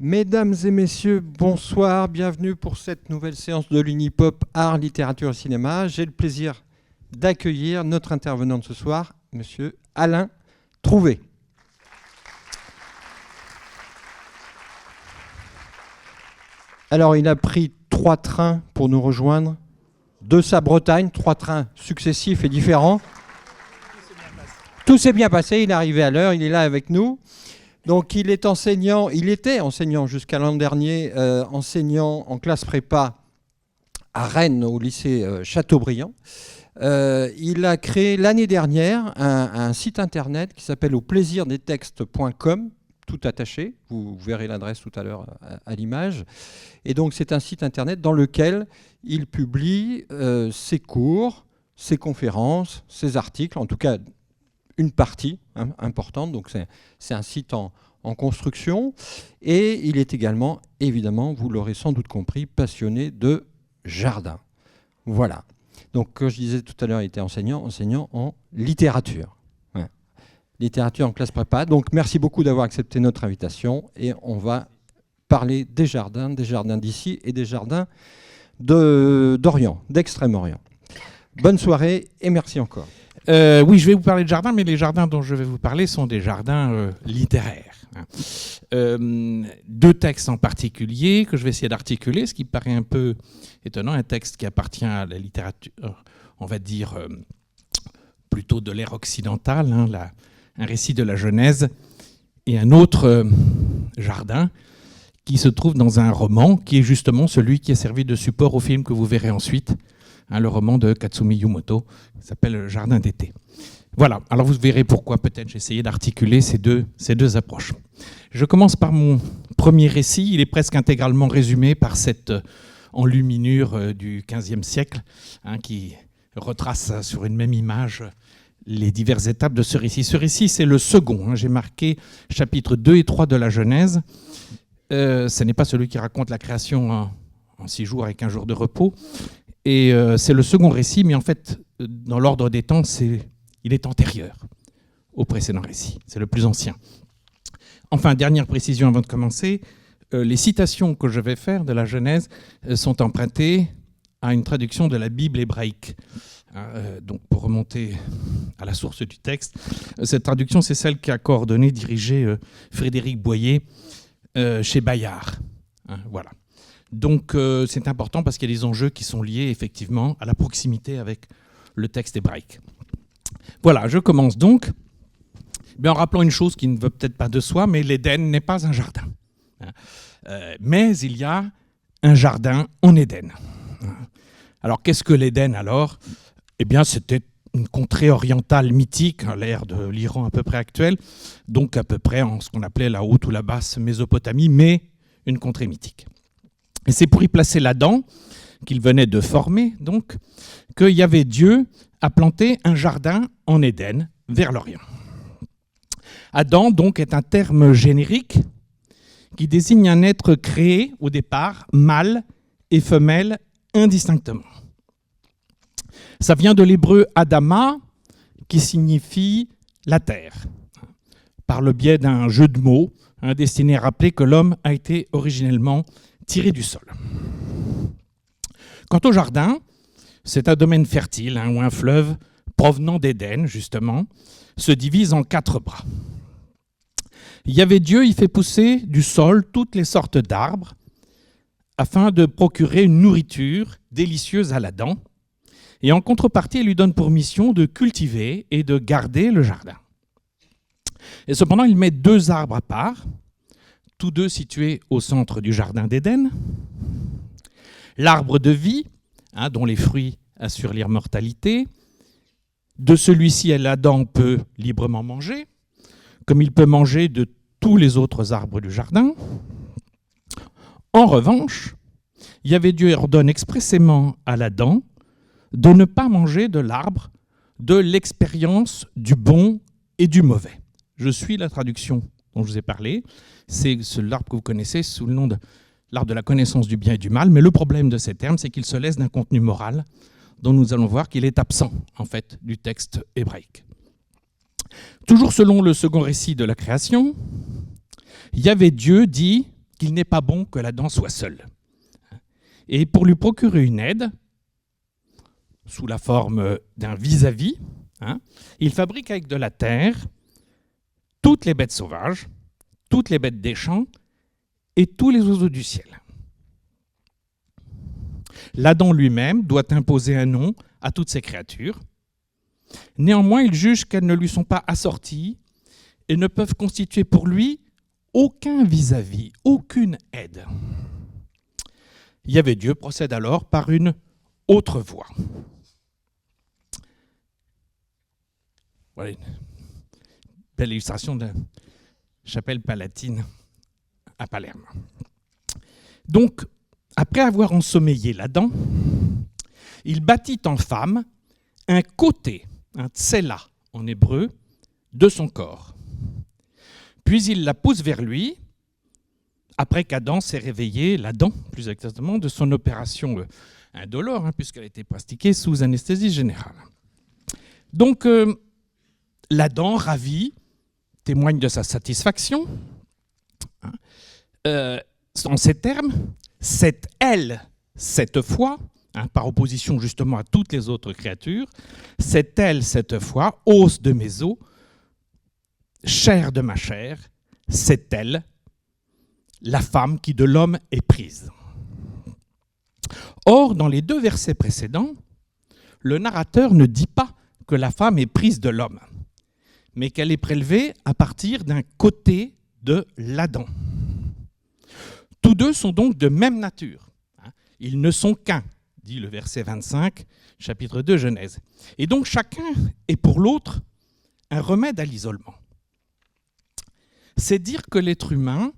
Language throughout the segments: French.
Mesdames et messieurs, bonsoir, bienvenue pour cette nouvelle séance de l'Unipop Art, Littérature et Cinéma. J'ai le plaisir d'accueillir notre intervenant de ce soir, monsieur Alain Trouvé. Alors, il a pris 3 trains pour nous rejoindre de sa Bretagne, 3 trains successifs et différents. Tout s'est bien passé, il est arrivé à l'heure, il est là avec nous. Donc il est enseignant, il était enseignant jusqu'à l'an dernier, enseignant en classe prépa à Rennes au lycée Chateaubriand. Il a créé l'année dernière un site internet qui s'appelle auplaisirdestextes.com, tout attaché, vous verrez l'adresse tout à l'heure à l'image. Et donc c'est un site internet dans lequel il publie ses cours, ses conférences, ses articles, en tout cas une partie importante, donc c'est un site en construction, et il est également, évidemment, vous l'aurez sans doute compris, passionné de jardin. Voilà. Donc, comme je disais tout à l'heure, il était enseignant en littérature. Ouais. Littérature en classe prépa. Donc, merci beaucoup d'avoir accepté notre invitation, et on va parler des jardins d'ici et des jardins d'Orient, d'Extrême-Orient. Bonne soirée et merci encore. Oui, je vais vous parler de jardins, mais les jardins dont je vais vous parler sont des jardins littéraires. 2 textes en particulier que je vais essayer d'articuler, ce qui paraît un peu étonnant, un texte qui appartient à la littérature, on va dire, plutôt de l'ère occidentale, un récit de la Genèse, et un autre jardin qui se trouve dans un roman qui est justement celui qui a servi de support au film que vous verrez ensuite, le roman de Katsumi Yumoto, qui s'appelle Jardin d'été. Voilà, alors vous verrez pourquoi peut-être j'ai essayé d'articuler ces deux approches. Je commence par mon premier récit, il est presque intégralement résumé par cette enluminure du XVe siècle, qui retrace sur une même image les diverses étapes de ce récit. Ce récit, c'est le second, j'ai marqué chapitres 2 et 3 de la Genèse. Ce n'est pas celui qui raconte la création en 6 jours avec 1 jour de repos. Et c'est le second récit, mais en fait, dans l'ordre des temps, il est antérieur au précédent récit. C'est le plus ancien. Enfin, dernière précision avant de commencer, les citations que je vais faire de la Genèse sont empruntées à une traduction de la Bible hébraïque. Donc, pour remonter à la source du texte, cette traduction, c'est celle qu'a coordonnée, dirigée Frédéric Boyer chez Bayard. Voilà. Donc c'est important parce qu'il y a des enjeux qui sont liés effectivement à la proximité avec le texte hébraïque. Voilà, je commence donc en rappelant une chose qui ne veut peut-être pas de soi, mais l'Éden n'est pas un jardin. Mais il y a un jardin en Éden. Alors qu'est-ce que l'Éden alors ? Eh bien c'était une contrée orientale mythique, à l'ère de l'Iran à peu près actuel, donc à peu près en ce qu'on appelait la haute ou la basse Mésopotamie, mais une contrée mythique. Et c'est pour y placer l'Adam, qu'il venait de former, donc, que Yahvé Dieu a planté un jardin en Éden, vers l'Orient. Adam, donc, est un terme générique qui désigne un être créé, au départ, mâle et femelle indistinctement. Ça vient de l'hébreu Adama, qui signifie la terre, par le biais d'un jeu de mots destiné à rappeler que l'homme a été originellement tiré du sol. Quant au jardin, c'est un domaine fertile où un fleuve provenant d'Éden, justement, se divise en 4 bras. Yahvé Dieu y fait pousser du sol toutes les sortes d'arbres afin de procurer une nourriture délicieuse à l'Adam. Et en contrepartie, il lui donne pour mission de cultiver et de garder le jardin. Et cependant, il met 2 arbres à part, tous 2 situés au centre du jardin d'Éden. L'arbre de vie, dont les fruits assurent l'immortalité. De celui-ci, l'Adam peut librement manger, comme il peut manger de tous les autres arbres du jardin. En revanche, Yahvé Dieu ordonne expressément à l'Adam de ne pas manger de l'arbre de l'expérience du bon et du mauvais. Je suis la traduction dont je vous ai parlé. C'est l'arbre que vous connaissez sous le nom de l'arbre de la connaissance du bien et du mal. Mais le problème de ces termes, c'est qu'il se laisse d'un contenu moral dont nous allons voir qu'il est absent, en fait, du texte hébraïque. Toujours selon le second récit de la création, Yahvé Dieu dit qu'il n'est pas bon que l'Adam soit seul. Et pour lui procurer une aide, sous la forme d'un vis-à-vis, il fabrique avec de la terre toutes les bêtes sauvages, toutes les bêtes des champs et tous les oiseaux du ciel. L'Adam lui-même doit imposer un nom à toutes ces créatures. Néanmoins, il juge qu'elles ne lui sont pas assorties et ne peuvent constituer pour lui aucun vis-à-vis, aucune aide. Yahvé Dieu procède alors par une autre voie. Voilà une belle illustration de la chapelle palatine à Palerme. Donc, après avoir ensommeillé l'Adam, il bâtit en femme un côté, un tsela en hébreu, de son corps. Puis il la pousse vers lui, après qu'Adam s'est réveillé, l'Adam plus exactement, de son opération indolore, puisqu'elle a été pratiquée sous anesthésie générale. Donc, l'Adam, ravi, témoigne de sa satisfaction. En ces termes, c'est elle, cette fois, par opposition justement à toutes les autres créatures, c'est elle, cette fois, os de mes os, chair de ma chair, c'est elle, la femme qui de l'homme est prise. Or, dans les 2 versets précédents, le narrateur ne dit pas que la femme est prise de l'homme, mais qu'elle est prélevée à partir d'un côté de l'Adam. Tous deux sont donc de même nature. Ils ne sont qu'un, dit le verset 25, chapitre 2 Genèse. Et donc chacun est pour l'autre un remède à l'isolement. C'est dire que l'être humain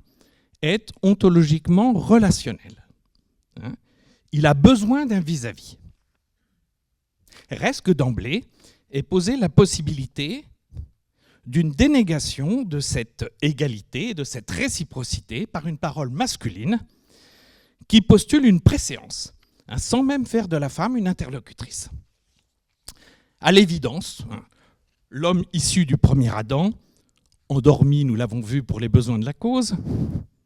est ontologiquement relationnel. Il a besoin d'un vis-à-vis. Reste que d'emblée est posée la possibilité d'une dénégation de cette égalité, de cette réciprocité par une parole masculine qui postule une préséance, sans même faire de la femme une interlocutrice. À l'évidence, l'homme issu du premier Adam, endormi, nous l'avons vu pour les besoins de la cause,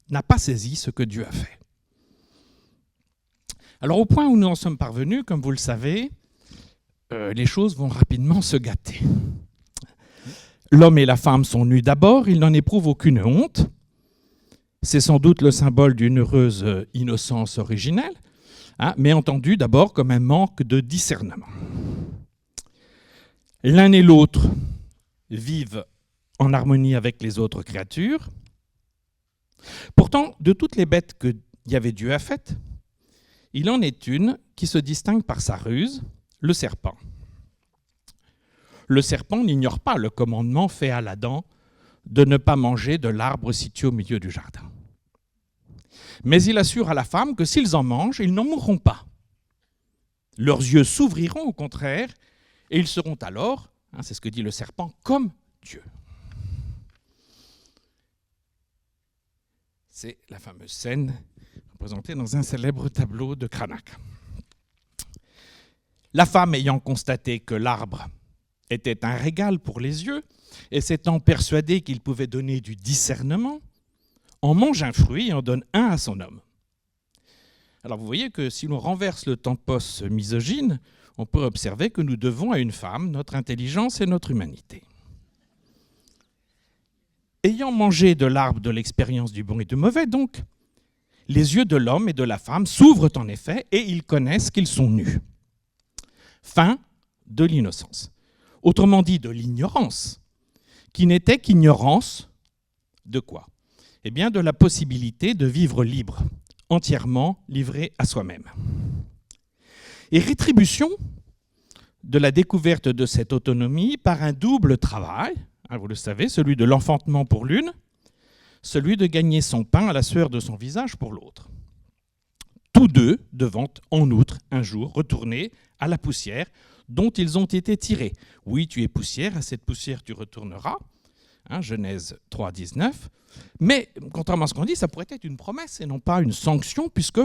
n'a pas saisi ce que Dieu a fait. Alors au point où nous en sommes parvenus, comme vous le savez, les choses vont rapidement se gâter. L'homme et la femme sont nus d'abord, ils n'en éprouvent aucune honte. C'est sans doute le symbole d'une heureuse innocence originelle, mais entendu d'abord comme un manque de discernement. L'un et l'autre vivent en harmonie avec les autres créatures. Pourtant, de toutes les bêtes que Yahvé Dieu a faites, il en est une qui se distingue par sa ruse, le serpent. Le serpent n'ignore pas le commandement fait à l'Adam de ne pas manger de l'arbre situé au milieu du jardin. Mais il assure à la femme que s'ils en mangent, ils n'en mourront pas. Leurs yeux s'ouvriront au contraire, et ils seront alors, c'est ce que dit le serpent, comme Dieu. C'est la fameuse scène représentée dans un célèbre tableau de Cranach. La femme ayant constaté que l'arbre était un régal pour les yeux, et s'étant persuadée qu'il pouvait donner du discernement, en mange un fruit et en donne un à son homme. Alors vous voyez que si l'on renverse le tempos misogyne, on peut observer que nous devons à une femme notre intelligence et notre humanité. Ayant mangé de l'arbre de l'expérience du bon et du mauvais, donc, les yeux de l'homme et de la femme s'ouvrent en effet et ils connaissent qu'ils sont nus. Fin de l'innocence. Autrement dit, de l'ignorance, qui n'était qu'ignorance de quoi ? Eh bien, de la possibilité de vivre libre, entièrement livré à soi-même. Et rétribution de la découverte de cette autonomie par un double travail, vous le savez, celui de l'enfantement pour l'une, celui de gagner son pain à la sueur de son visage pour l'autre. Tous deux devant, en outre, un jour, retourner à la poussière dont ils ont été tirés. Oui, tu es poussière, à cette poussière tu retourneras. Genèse 3, 19. Mais, contrairement à ce qu'on dit, ça pourrait être une promesse et non pas une sanction, puisque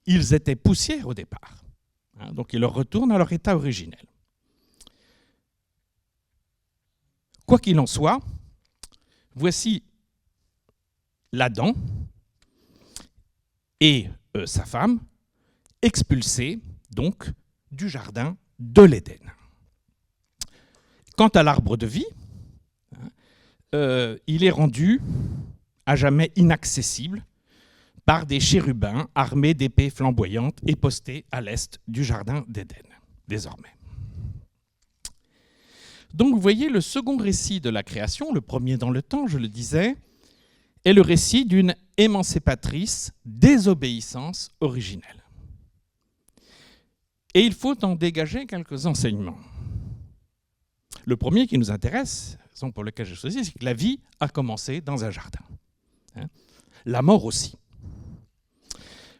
ils étaient poussière au départ. Donc ils leur retournent à leur état originel. Quoi qu'il en soit, voici l'Adam et sa femme, expulsés donc du jardin de l'Éden. Quant à l'arbre de vie, il est rendu à jamais inaccessible par des chérubins armés d'épées flamboyantes et postés à l'est du jardin d'Éden, désormais. Donc vous voyez, le second récit de la création, le premier dans le temps, je le disais, est le récit d'une émancipatrice désobéissance originelle. Et il faut en dégager quelques enseignements. Le premier qui nous intéresse, la raison pour laquelle j'ai choisi, c'est que la vie a commencé dans un jardin. La mort aussi.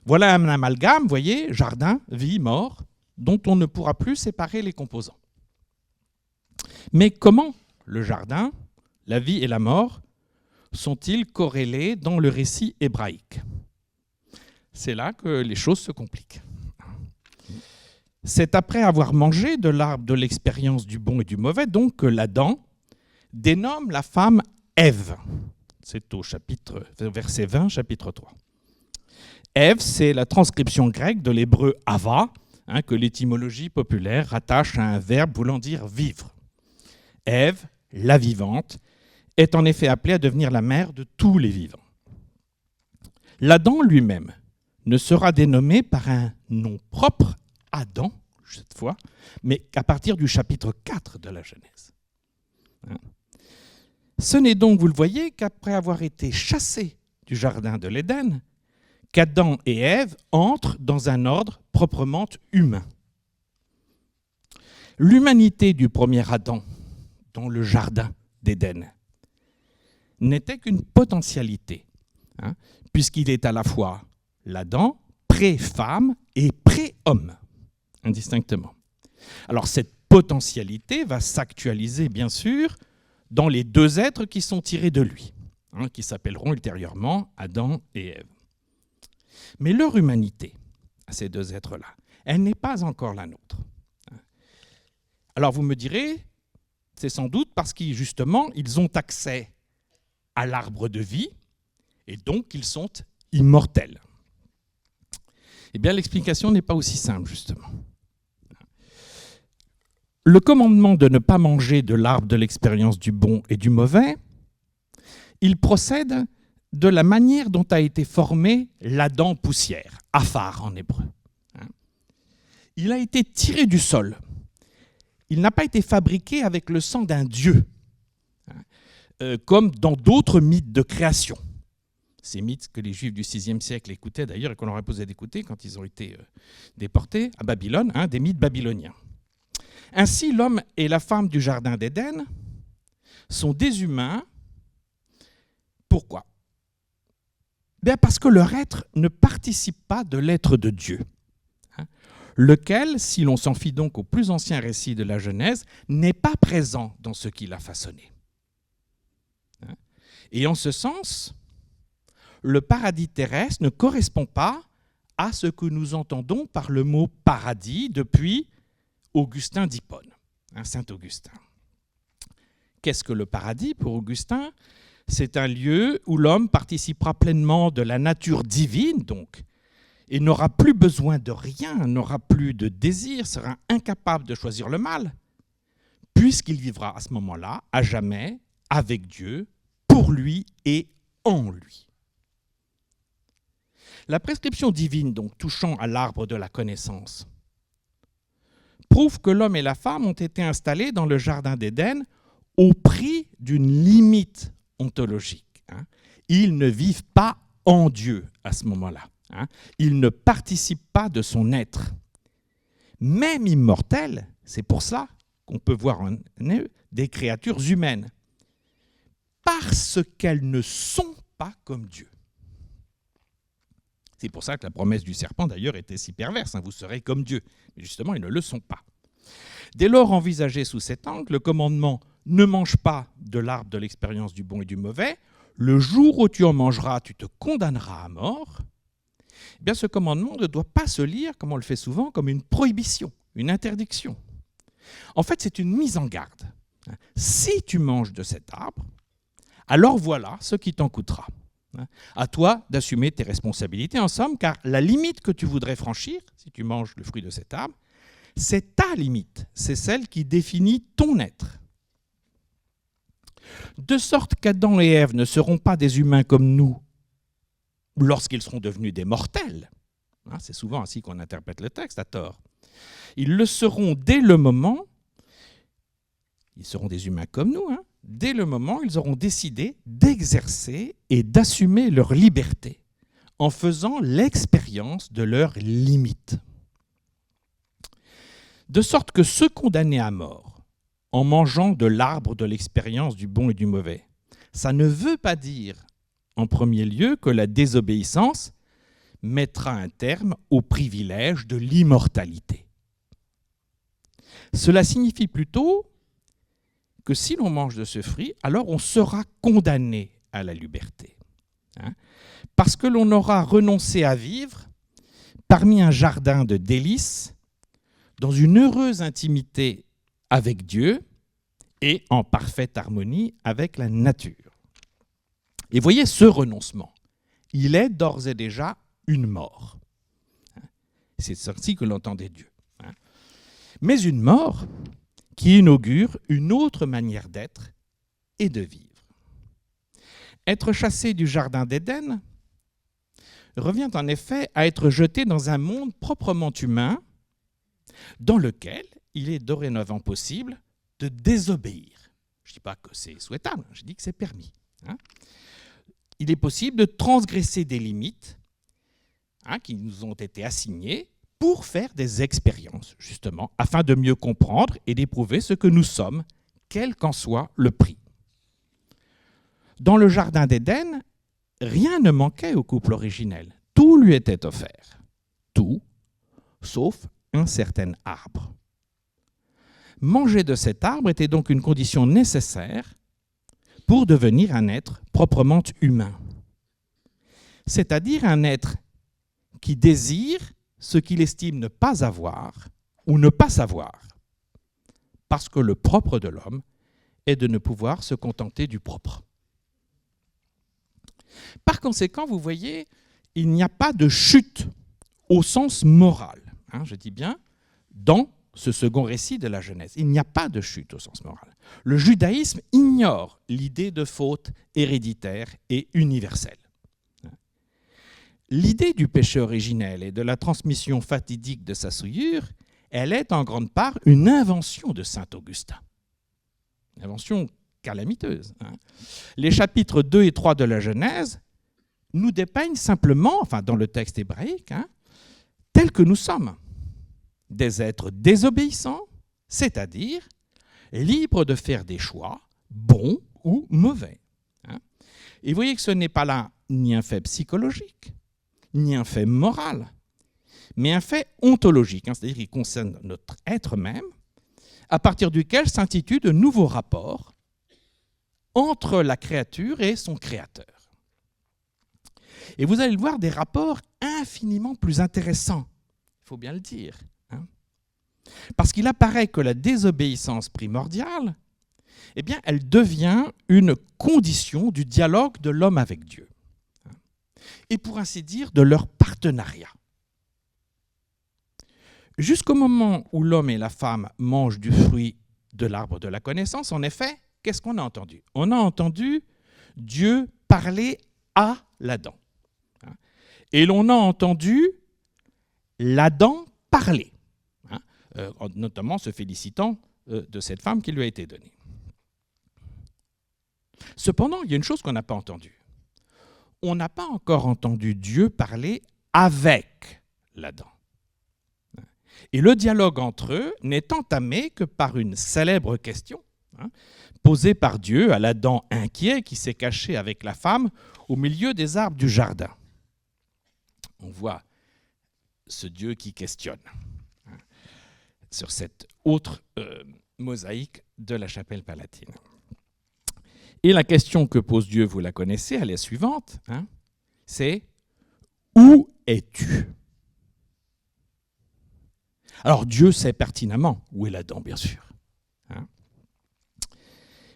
Voilà un amalgame, vous voyez, jardin, vie, mort, dont on ne pourra plus séparer les composants. Mais comment le jardin, la vie et la mort sont-ils corrélés dans le récit hébraïque? C'est là que les choses se compliquent. C'est après avoir mangé de l'arbre de l'expérience du bon et du mauvais, donc que l'Adam dénomme la femme Ève. C'est au verset 20, chapitre 3. Ève, c'est la transcription grecque de l'hébreu Hava, que l'étymologie populaire rattache à un verbe voulant dire vivre. Ève, la vivante, est en effet appelée à devenir la mère de tous les vivants. L'Adam lui-même ne sera dénommé par un nom propre, Adam, cette fois, mais qu'à partir du chapitre 4 de la Genèse. Ce n'est donc, vous le voyez, qu'après avoir été chassés du jardin de l'Éden, qu'Adam et Ève entrent dans un ordre proprement humain. L'humanité du premier Adam dans le jardin d'Éden n'était qu'une potentialité, puisqu'il est à la fois l'Adam, pré-femme et pré-homme, indistinctement. Alors cette potentialité va s'actualiser, bien sûr, dans les deux êtres qui sont tirés de lui, qui s'appelleront ultérieurement Adam et Ève. Mais leur humanité, à ces deux êtres-là, elle n'est pas encore la nôtre. Alors vous me direz, c'est sans doute parce qu'ils, justement, ils ont accès à l'arbre de vie et donc ils sont immortels. Eh bien, l'explication n'est pas aussi simple, justement. Le commandement de ne pas manger de l'arbre de l'expérience du bon et du mauvais, il procède de la manière dont a été formé l'Adam poussière, afar en hébreu. Il a été tiré du sol. Il n'a pas été fabriqué avec le sang d'un dieu, comme dans d'autres mythes de création. Ces mythes que les Juifs du VIe siècle écoutaient d'ailleurs et qu'on leur imposait d'écouter quand ils ont été déportés à Babylone, des mythes babyloniens. Ainsi, l'homme et la femme du jardin d'Éden sont des humains. Pourquoi ? Bien parce que leur être ne participe pas de l'être de Dieu, lequel, si l'on s'en fie donc au plus ancien récit de la Genèse, n'est pas présent dans ce qu'il a façonné. Et en ce sens, le paradis terrestre ne correspond pas à ce que nous entendons par le mot paradis depuis Augustin d'Hippone, Saint Augustin. Qu'est-ce que le paradis pour Augustin ? C'est un lieu où l'homme participera pleinement de la nature divine, donc, et n'aura plus besoin de rien, n'aura plus de désir, sera incapable de choisir le mal, puisqu'il vivra à ce moment-là, à jamais, avec Dieu, pour lui et en lui. La prescription divine, donc, touchant à l'arbre de la connaissance, prouve que l'homme et la femme ont été installés dans le jardin d'Éden au prix d'une limite ontologique. Ils ne vivent pas en Dieu à ce moment-là. Ils ne participent pas de son être. Même immortels, c'est pour cela qu'on peut voir en eux des créatures humaines, parce qu'elles ne sont pas comme Dieu. C'est pour ça que la promesse du serpent, d'ailleurs, était si perverse. Vous serez comme Dieu. Mais justement, ils ne le sont pas. Dès lors, envisagé sous cet angle, le commandement « ne mange pas de l'arbre de l'expérience du bon et du mauvais, le jour où tu en mangeras, tu te condamneras à mort », eh bien, ce commandement ne doit pas se lire, comme on le fait souvent, comme une prohibition, une interdiction. En fait, c'est une mise en garde. Si tu manges de cet arbre, alors voilà ce qui t'en coûtera. À toi d'assumer tes responsabilités, en somme, car la limite que tu voudrais franchir, si tu manges le fruit de cet arbre, c'est ta limite, c'est celle qui définit ton être. De sorte qu'Adam et Ève ne seront pas des humains comme nous lorsqu'ils seront devenus des mortels. C'est souvent ainsi qu'on interprète le texte, à tort. Ils le seront dès le moment, ils seront des humains comme nous, dès le moment où ils auront décidé d'exercer et d'assumer leur liberté en faisant l'expérience de leurs limites. De sorte que ceux condamnés à mort, en mangeant de l'arbre de l'expérience du bon et du mauvais, ça ne veut pas dire, en premier lieu, que la désobéissance mettra un terme au privilège de l'immortalité. Cela signifie plutôt que si l'on mange de ce fruit, alors on sera condamné à la liberté. Parce que l'on aura renoncé à vivre parmi un jardin de délices, dans une heureuse intimité avec Dieu et en parfaite harmonie avec la nature. Et voyez, ce renoncement, il est d'ores et déjà une mort. C'est ainsi que l'entendait Dieu. Mais une mort qui inaugure une autre manière d'être et de vivre. Être chassé du jardin d'Éden revient en effet à être jeté dans un monde proprement humain dans lequel il est dorénavant possible de désobéir. Je ne dis pas que c'est souhaitable, je dis que c'est permis. Il est possible de transgresser des limites qui nous ont été assignées pour faire des expériences, justement, afin de mieux comprendre et d'éprouver ce que nous sommes, quel qu'en soit le prix. Dans le jardin d'Éden, rien ne manquait au couple originel. Tout lui était offert. Tout, sauf un certain arbre. Manger de cet arbre était donc une condition nécessaire pour devenir un être proprement humain. C'est-à-dire un être qui désire ce qu'il estime ne pas avoir ou ne pas savoir, parce que le propre de l'homme est de ne pouvoir se contenter du propre. Par conséquent, vous voyez, il n'y a pas de chute au sens moral, je dis bien, dans ce second récit de la Genèse. Il n'y a pas de chute au sens moral. Le judaïsme ignore l'idée de faute héréditaire et universelle. L'idée du péché originel et de la transmission fatidique de sa souillure, elle est en grande part une invention de saint Augustin. Une invention calamiteuse. Les chapitres 2 et 3 de la Genèse nous dépeignent simplement, dans le texte hébraïque, tels que nous sommes, des êtres désobéissants, c'est-à-dire libres de faire des choix, bons ou mauvais. Et vous voyez que ce n'est pas là ni un fait psychologique, ni un fait moral, mais un fait ontologique, c'est-à-dire qui concerne notre être même, à partir duquel s'instituent de nouveaux rapports entre la créature et son créateur. Et vous allez le voir, des rapports infiniment plus intéressants, il faut bien le dire. Parce qu'il apparaît que la désobéissance primordiale, elle devient une condition du dialogue de l'homme avec Dieu. Et pour ainsi dire, de leur partenariat. Jusqu'au moment où l'homme et la femme mangent du fruit de l'arbre de la connaissance, en effet, qu'est-ce qu'on a entendu? On a entendu Dieu parler à l'Adam. Et l'on a entendu l'Adam parler, notamment se félicitant de cette femme qui lui a été donnée. Cependant, il y a une chose qu'on n'a pas entendue. On n'a pas encore entendu Dieu parler avec l'Adam. Et le dialogue entre eux n'est entamé que par une célèbre question posée par Dieu à l'Adam inquiet qui s'est caché avec la femme au milieu des arbres du jardin. On voit ce Dieu qui questionne sur cette autre mosaïque de la chapelle palatine. Et la question que pose Dieu, vous la connaissez, elle est suivante, c'est « Où es-tu » Alors Dieu sait pertinemment où est l'Adam, bien sûr.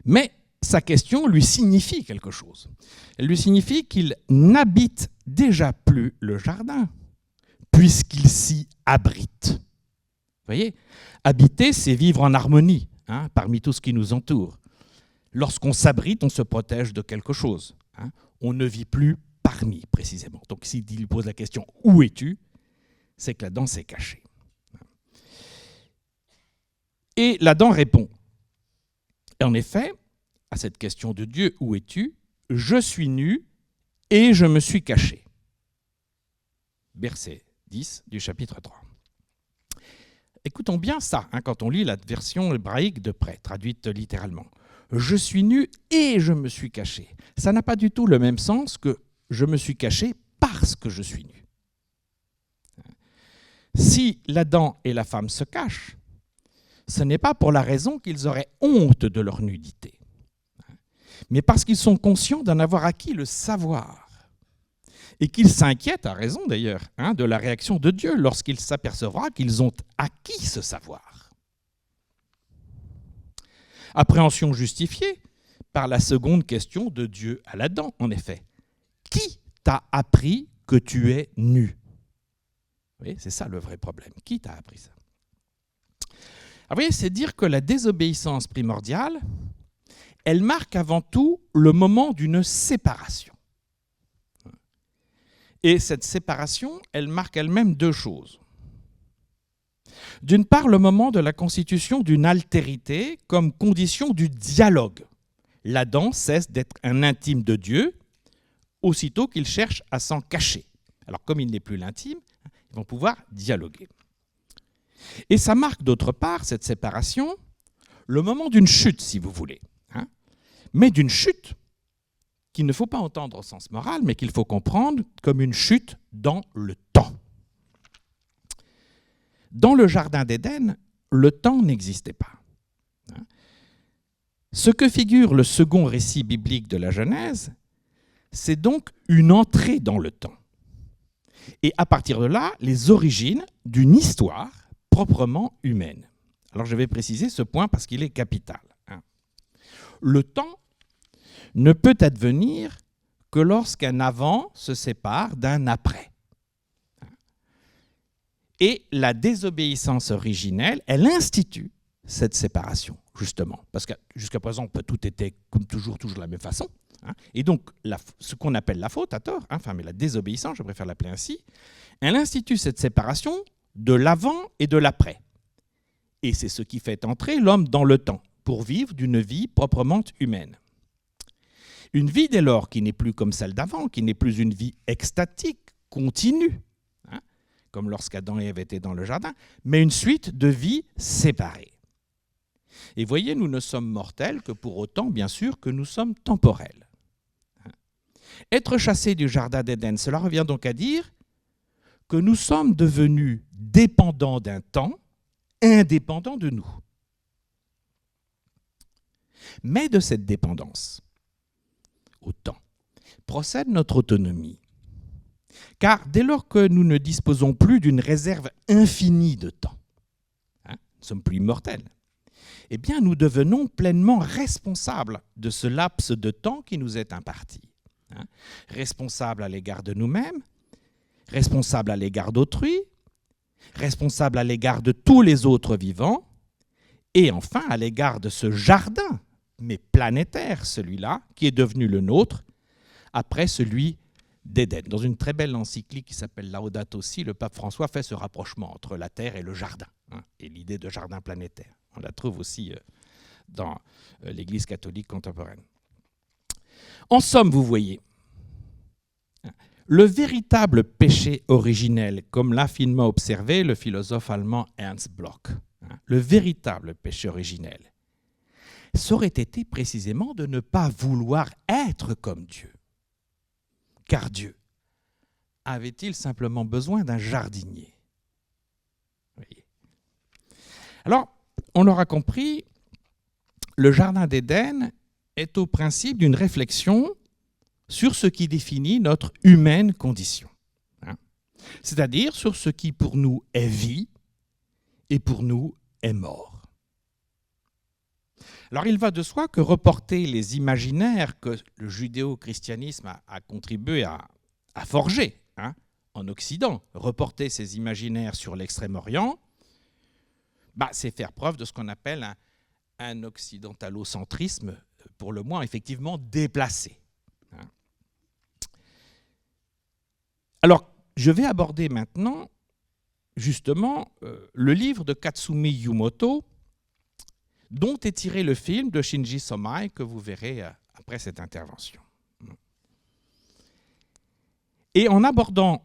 Mais sa question lui signifie quelque chose. Elle lui signifie qu'il n'habite déjà plus le jardin, puisqu'il s'y abrite. Vous voyez, habiter, c'est vivre en harmonie parmi tout ce qui nous entoure. Lorsqu'on s'abrite, on se protège de quelque chose. On ne vit plus parmi, précisément. Donc s'il lui pose la question « Où es-tu ?», c'est que l'Adam s'est caché. Et l'Adam répond. En effet, à cette question de Dieu « Où es-tu ?», je suis nu et je me suis caché. Verset 10 du chapitre 3. Écoutons bien ça quand on lit la version hébraïque de près, traduite littéralement. Je suis nu et je me suis caché. Ça n'a pas du tout le même sens que je me suis caché parce que je suis nu. Si l'Adam et la femme se cachent, ce n'est pas pour la raison qu'ils auraient honte de leur nudité, mais parce qu'ils sont conscients d'en avoir acquis le savoir et qu'ils s'inquiètent, à raison d'ailleurs, de la réaction de Dieu lorsqu'il s'apercevra qu'ils ont acquis ce savoir. Appréhension justifiée par la seconde question de Dieu à l'Adam, en effet. Qui t'a appris que tu es nu ? Vous voyez, c'est ça le vrai problème. Qui t'a appris ça ? Alors, vous voyez, c'est dire que la désobéissance primordiale, elle marque avant tout le moment d'une séparation. Et cette séparation, elle marque elle-même deux choses. D'une part, le moment de la constitution d'une altérité comme condition du dialogue. L'Adam cesse d'être un intime de Dieu aussitôt qu'il cherche à s'en cacher. Alors, comme il n'est plus l'intime, ils vont pouvoir dialoguer. Et ça marque d'autre part, cette séparation, le moment d'une chute, si vous voulez. Mais d'une chute qu'il ne faut pas entendre au sens moral, mais qu'il faut comprendre comme une chute dans le temps. Dans le jardin d'Éden, le temps n'existait pas. Ce que figure le second récit biblique de la Genèse, c'est donc une entrée dans le temps. Et à partir de là, les origines d'une histoire proprement humaine. Alors je vais préciser ce point parce qu'il est capital. Le temps ne peut advenir que lorsqu'un avant se sépare d'un après. Et la désobéissance originelle, elle institue cette séparation, justement. Parce que jusqu'à présent, tout était comme toujours de la même façon. Et donc, ce qu'on appelle la faute, à tort, mais la désobéissance, je préfère l'appeler ainsi, elle institue cette séparation de l'avant et de l'après. Et c'est ce qui fait entrer l'homme dans le temps, pour vivre d'une vie proprement humaine. Une vie dès lors qui n'est plus comme celle d'avant, qui n'est plus une vie extatique, continue, comme lorsqu'Adam et Ève étaient dans le jardin, mais une suite de vies séparées. Et voyez, nous ne sommes mortels que pour autant, bien sûr, que nous sommes temporels. Être chassés du jardin d'Éden, cela revient donc à dire que nous sommes devenus dépendants d'un temps, indépendants de nous. Mais de cette dépendance au temps procède notre autonomie. Car dès lors que nous ne disposons plus d'une réserve infinie de temps, nous ne sommes plus immortels, eh bien nous devenons pleinement responsables de ce laps de temps qui nous est imparti. Responsables à l'égard de nous-mêmes, responsables à l'égard d'autrui, responsables à l'égard de tous les autres vivants, et enfin à l'égard de ce jardin, mais planétaire celui-là, qui est devenu le nôtre, après celui d'Éden. Dans une très belle encyclique qui s'appelle Laudato Si, le pape François fait ce rapprochement entre la Terre et le jardin, et l'idée de jardin planétaire. On la trouve aussi dans l'Église catholique contemporaine. En somme, vous voyez, le véritable péché originel, comme l'a finement observé le philosophe allemand Ernst Bloch, le véritable péché originel, ça aurait été précisément de ne pas vouloir être comme Dieu. Car Dieu, avait-il simplement besoin d'un jardinier ? Voyez. Alors, on l'aura compris, le jardin d'Éden est au principe d'une réflexion sur ce qui définit notre humaine condition. C'est-à-dire sur ce qui pour nous est vie et pour nous est mort. Alors il va de soi que reporter les imaginaires que le judéo-christianisme a contribué à forger en Occident, reporter ces imaginaires sur l'Extrême-Orient, c'est faire preuve de ce qu'on appelle un occidentalocentrisme, pour le moins effectivement déplacé. Alors, je vais aborder maintenant, justement, le livre de Katsumi Yumoto, dont est tiré le film de Shinji Somai, que vous verrez après cette intervention. Et en abordant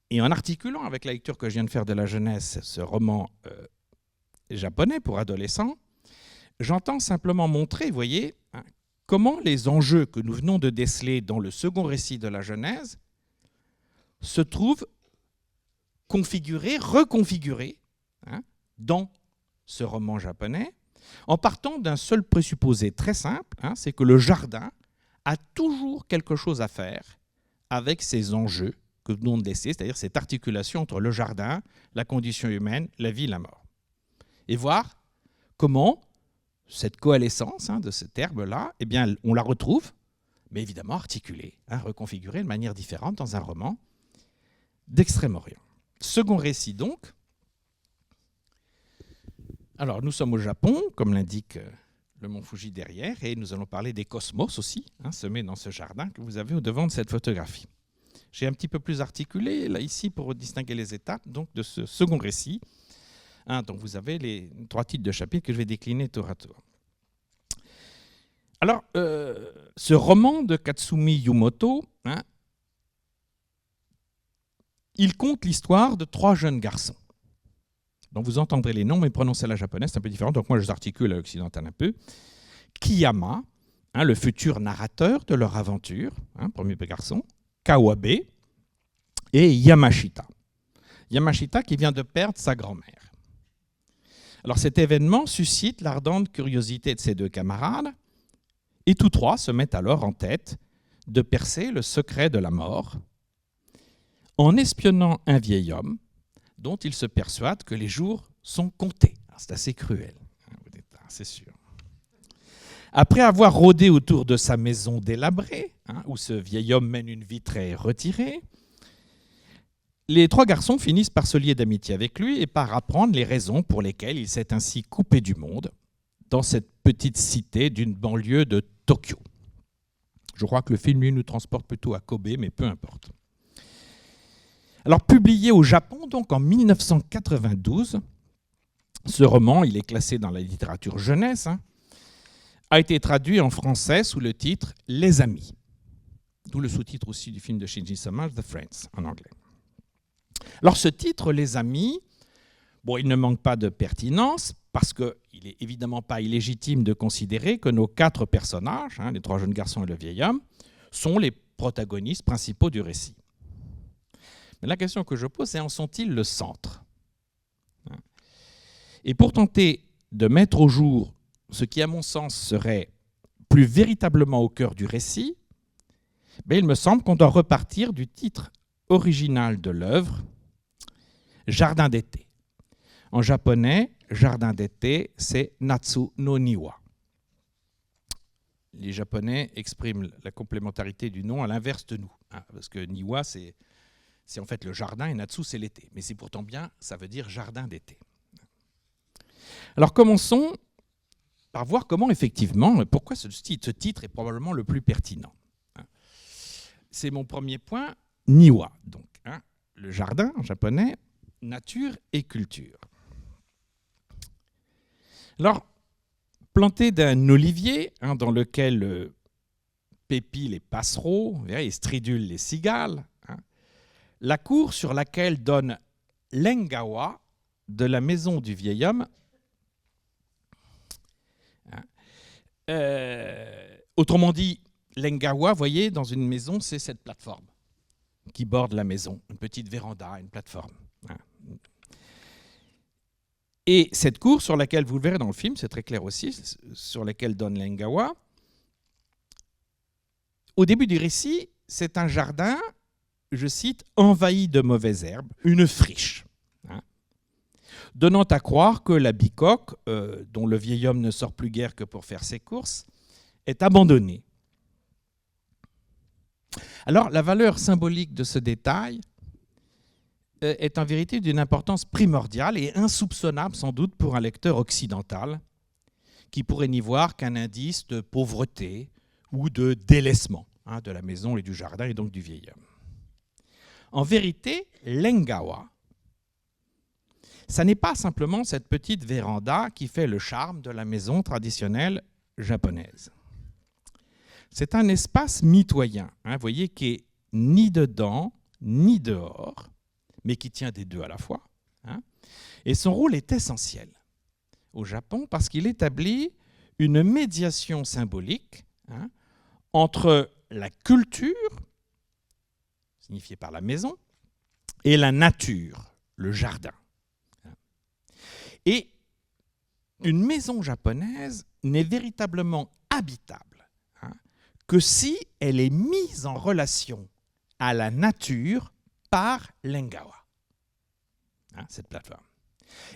et en articulant avec la lecture que je viens de faire de la jeunesse, ce roman japonais pour adolescents, j'entends simplement montrer, vous voyez, comment les enjeux que nous venons de déceler dans le second récit de la Genèse se trouvent configurés, reconfigurés dans ce roman japonais, en partant d'un seul présupposé très simple, c'est que le jardin a toujours quelque chose à faire avec ces enjeux que nous venons de laisser, c'est-à-dire cette articulation entre le jardin, la condition humaine, la vie, la mort. Et voir comment cette coalescence de ce terme-là, eh bien, on la retrouve, mais évidemment articulée, reconfigurée de manière différente dans un roman d'Extrême-Orient. Second récit donc. Alors, nous sommes au Japon, comme l'indique le mont Fuji derrière, et nous allons parler des cosmos aussi, semés dans ce jardin que vous avez au devant de cette photographie. J'ai un petit peu plus articulé, là, ici, pour distinguer les étapes donc, de ce second récit. Donc, vous avez les 3 titres de chapitres que je vais décliner tour à tour. Alors, ce roman de Katsumi Yumoto, il conte l'histoire de 3 jeunes garçons. Donc vous entendrez les noms, mais prononcés à la japonaise, c'est un peu différent. Donc moi, je les articule à l'occidental un peu. Kiyama, le futur narrateur de leur aventure, premier garçon. Kawabe et Yamashita. Yamashita qui vient de perdre sa grand-mère. Alors cet événement suscite l'ardente curiosité de ces 2 camarades, et tous 3 se mettent alors en tête de percer le secret de la mort en espionnant un vieil homme dont ils se persuadent que les jours sont comptés. C'est assez cruel, c'est sûr. Après avoir rôdé autour de sa maison délabrée, où ce vieil homme mène une vie très retirée, les 3 garçons finissent par se lier d'amitié avec lui et par apprendre les raisons pour lesquelles il s'est ainsi coupé du monde dans cette petite cité d'une banlieue de Tokyo. Je crois que le film, lui, nous transporte plutôt à Kobe, mais peu importe. Alors, publié au Japon, donc en 1992, ce roman, il est classé dans la littérature jeunesse, a été traduit en français sous le titre « Les Amis », d'où le sous-titre aussi du film de Shinji Somai, « The Friends » en anglais. Alors, ce titre, « Les Amis », il ne manque pas de pertinence, parce qu'il n'est évidemment pas illégitime de considérer que nos 4 personnages, les 3 jeunes garçons et le vieil homme, sont les protagonistes principaux du récit. Mais la question que je pose, c'est en sont-ils le centre ? Et pour tenter de mettre au jour ce qui, à mon sens, serait plus véritablement au cœur du récit, il me semble qu'on doit repartir du titre original de l'œuvre, « Jardin d'été ». En japonais, jardin d'été, c'est Natsu no Niwa. Les Japonais expriment la complémentarité du nom à l'inverse de nous, parce que Niwa, c'est en fait le jardin et Natsu, c'est l'été. Mais c'est pourtant bien, ça veut dire jardin d'été. Alors commençons par voir comment effectivement, pourquoi ce titre est probablement le plus pertinent. C'est mon premier point, Niwa, donc le jardin en japonais, nature et culture. Alors, planté d'un olivier dans lequel pépient les passereaux et stridulent les cigales, la cour sur laquelle donne l'engawa de la maison du vieil homme, autrement dit, l'engawa, vous voyez, dans une maison, c'est cette plateforme qui borde la maison, une petite véranda, une plateforme. Et cette cour sur laquelle, vous le verrez dans le film, c'est très clair aussi, sur laquelle donne l'engawa, au début du récit, c'est un jardin, je cite, envahi de mauvaises herbes, une friche. donnant à croire que la bicoque, dont le vieil homme ne sort plus guère que pour faire ses courses, est abandonnée. Alors, la valeur symbolique de ce détail est en vérité d'une importance primordiale et insoupçonnable sans doute pour un lecteur occidental qui pourrait n'y voir qu'un indice de pauvreté ou de délaissement de la maison et du jardin et donc du vieil homme. En vérité, l'engawa, ça n'est pas simplement cette petite véranda qui fait le charme de la maison traditionnelle japonaise. C'est un espace mitoyen, vous voyez, qui est ni dedans ni dehors, mais qui tient des deux à la fois. Et son rôle est essentiel au Japon parce qu'il établit une médiation symbolique entre la culture, signifiée par la maison, et la nature, le jardin. Et une maison japonaise n'est véritablement habitable que si elle est mise en relation à la nature par l'engawa, cette plateforme.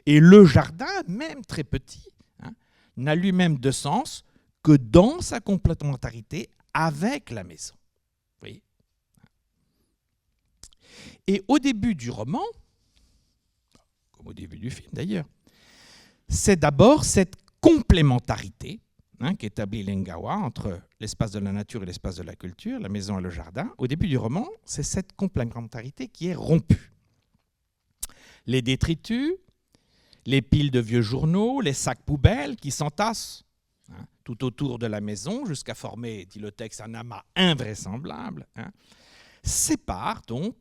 Et le jardin, même très petit, n'a lui-même de sens que dans sa complémentarité avec la maison. Vous voyez ? Et au début du roman, comme au début du film d'ailleurs, c'est d'abord cette complémentarité qu'établit l'engawa entre l'espace de la nature et l'espace de la culture, la maison et le jardin. Au début du roman, c'est cette complémentarité qui est rompue. Les détritus, les piles de vieux journaux, les sacs poubelles qui s'entassent tout autour de la maison jusqu'à former, dit le texte, un amas invraisemblable, séparent donc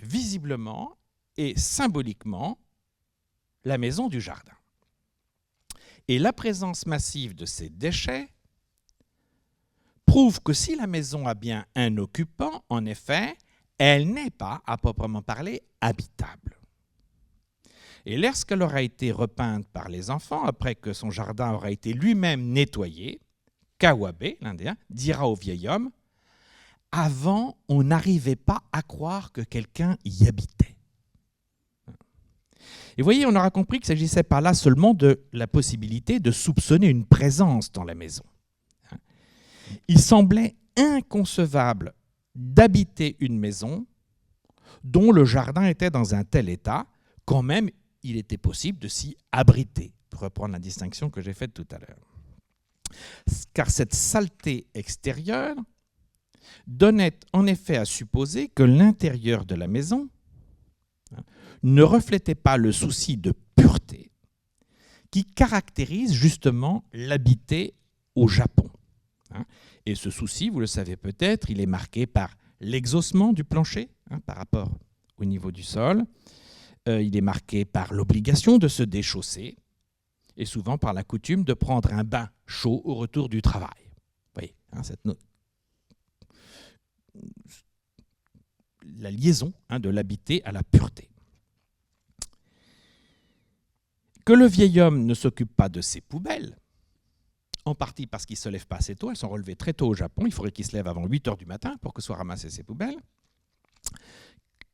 visiblement et symboliquement la maison du jardin. Et la présence massive de ces déchets prouve que si la maison a bien un occupant, en effet, elle n'est pas, à proprement parler, habitable. Et lorsqu'elle aura été repeinte par les enfants, après que son jardin aura été lui-même nettoyé, Kawabe, l'Indien, dira au vieil homme « Avant, on n'arrivait pas à croire que quelqu'un y habitait. » Et vous voyez, on aura compris qu'il ne s'agissait pas là seulement de la possibilité de soupçonner une présence dans la maison. Il semblait inconcevable d'habiter une maison dont le jardin était dans un tel état, quand même il était possible de s'y abriter, pour reprendre la distinction que j'ai faite tout à l'heure. Car cette saleté extérieure donnait en effet à supposer que l'intérieur de la maison ne reflétait pas le souci de pureté qui caractérise justement l'habité au Japon. Et ce souci, vous le savez peut-être, il est marqué par l'exhaussement du plancher par rapport au niveau du sol. Il est marqué par l'obligation de se déchausser et souvent par la coutume de prendre un bain chaud au retour du travail. Vous voyez, cette la liaison de l'habité à la pureté. Que le vieil homme ne s'occupe pas de ses poubelles, en partie parce qu'il ne se lève pas assez tôt, elles sont relevées très tôt au Japon, il faudrait qu'il se lève avant 8 h du matin pour que soient ramassées ses poubelles.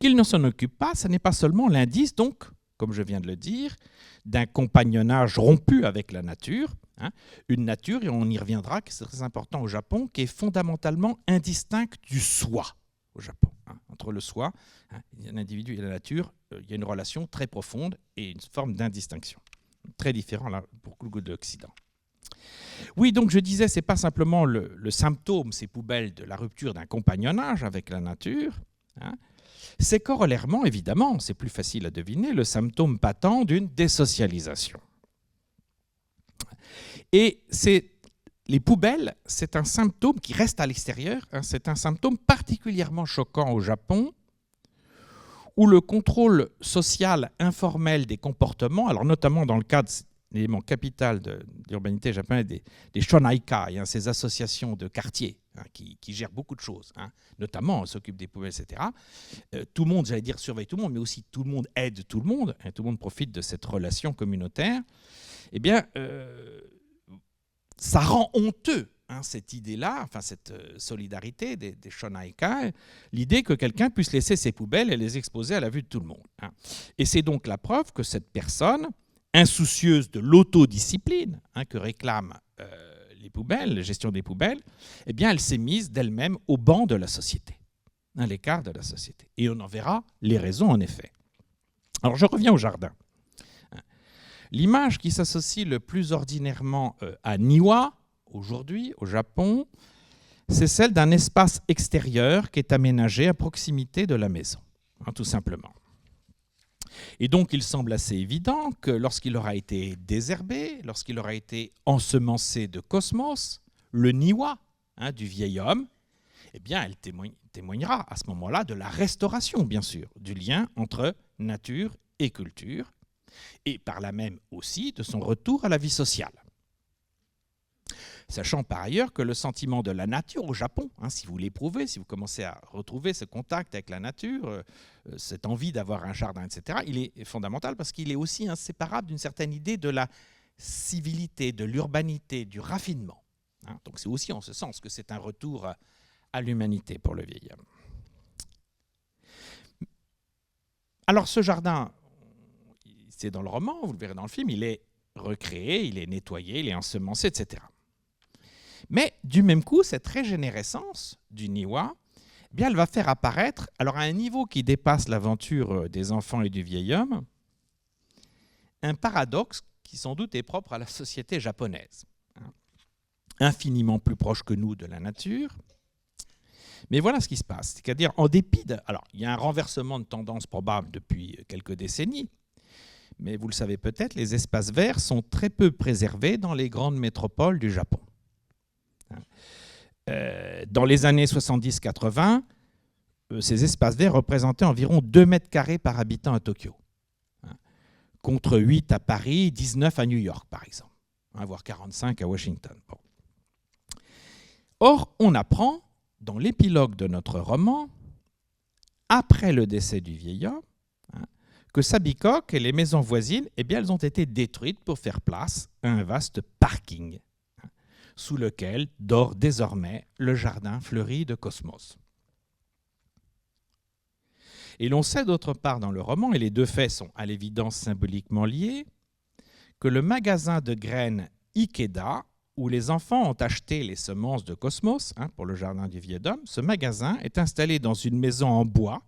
Qu'il ne s'en occupe pas, ce n'est pas seulement l'indice, donc, comme je viens de le dire, d'un compagnonnage rompu avec la nature, une nature, et on y reviendra, que c'est très important au Japon, qui est fondamentalement indistincte du soi au Japon. Entre le soi, l'individu et la nature, il y a une relation très profonde et une forme d'indistinction, très différent là, pour le goût de l'Occident. Oui, donc je disais, ce n'est pas simplement le symptôme, ces poubelles, de la rupture d'un compagnonnage avec la nature, c'est corollairement, évidemment, c'est plus facile à deviner, le symptôme patent d'une désocialisation. Et les poubelles, c'est un symptôme qui reste à l'extérieur, c'est un symptôme particulièrement choquant au Japon, où le contrôle social informel des comportements, alors notamment dans le cadre l'élément capital de l'urbanité japonaise, des shonaikai, ces associations de quartiers qui gèrent beaucoup de choses, notamment s'occupent des poubelles, etc. Tout le monde, j'allais dire, surveille tout le monde, mais aussi tout le monde aide tout le monde, tout le monde profite de cette relation communautaire. Eh bien, ça rend honteux cette idée-là, enfin cette solidarité des Shonaikai, l'idée que quelqu'un puisse laisser ses poubelles et les exposer à la vue de tout le monde. Et c'est donc la preuve que cette personne, insoucieuse de l'autodiscipline que réclament les poubelles, la gestion des poubelles, eh bien, elle s'est mise d'elle-même au banc de la société, à l'écart de la société. Et on en verra les raisons, en effet. Alors, je reviens au jardin. L'image qui s'associe le plus ordinairement à Niwa, aujourd'hui, au Japon, c'est celle d'un espace extérieur qui est aménagé à proximité de la maison, tout simplement. Et donc, il semble assez évident que lorsqu'il aura été désherbé, lorsqu'il aura été ensemencé de cosmos, le Niwa du vieil homme, eh bien, elle témoignera à ce moment-là de la restauration, bien sûr, du lien entre nature et culture, et par là même aussi de son retour à la vie sociale. Sachant par ailleurs que le sentiment de la nature au Japon, si vous l'éprouvez, si vous commencez à retrouver ce contact avec la nature, cette envie d'avoir un jardin, etc., il est fondamental parce qu'il est aussi inséparable d'une certaine idée de la civilité, de l'urbanité, du raffinement. Donc c'est aussi en ce sens que c'est un retour à l'humanité pour le vieil homme. Alors ce jardin, c'est dans le roman, vous le verrez dans le film, il est recréé, il est nettoyé, il est ensemencé, etc. Mais du même coup, cette régénérescence du Niwa, eh bien, elle va faire apparaître, alors à un niveau qui dépasse l'aventure des enfants et du vieil homme, un paradoxe qui sans doute est propre à la société japonaise. Infiniment plus proche que nous de la nature. Mais voilà ce qui se passe. C'est-à-dire, en dépit de... Alors, il y a un renversement de tendance probable depuis quelques décennies, mais vous le savez peut-être, les espaces verts sont très peu préservés dans les grandes métropoles du Japon. Dans les années 70-80, ces espaces verts représentaient environ 2 mètres carrés par habitant à Tokyo, contre 8 à Paris, 19 à New York, par exemple, voire 45 à Washington. Bon. Or, on apprend, dans l'épilogue de notre roman, après le décès du vieil homme, que Sabikok et les maisons voisines, eh bien, elles ont été détruites pour faire place à un vaste parking, sous lequel dort désormais le jardin fleuri de Cosmos. Et l'on sait d'autre part dans le roman, et les deux faits sont à l'évidence symboliquement liés, que le magasin de graines Ikeda, où les enfants ont acheté les semences de Cosmos pour le jardin du vieil homme, ce magasin est installé dans une maison en bois,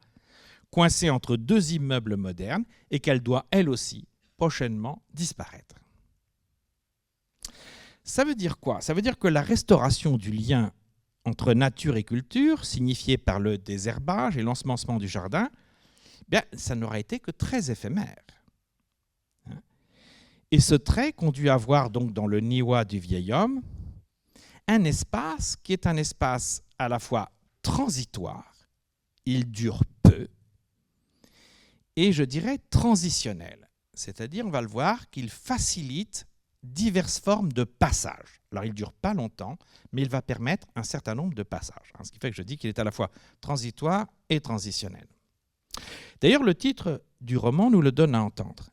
coincée entre 2 immeubles modernes, et qu'elle doit elle aussi prochainement disparaître. Ça veut dire quoi? Ça veut dire que la restauration du lien entre nature et culture, signifiée par le désherbage et l'ensemencement du jardin, bien, ça n'aura été que très éphémère. Et ce trait conduit à voir donc dans le Niwa du vieil homme un espace qui est un espace à la fois transitoire, il dure peu, et je dirais transitionnel. C'est-à-dire, on va le voir, qu'il facilite diverses formes de passage. Alors, il ne dure pas longtemps, mais il va permettre un certain nombre de passages. Ce qui fait que je dis qu'il est à la fois transitoire et transitionnel. D'ailleurs, le titre du roman nous le donne à entendre.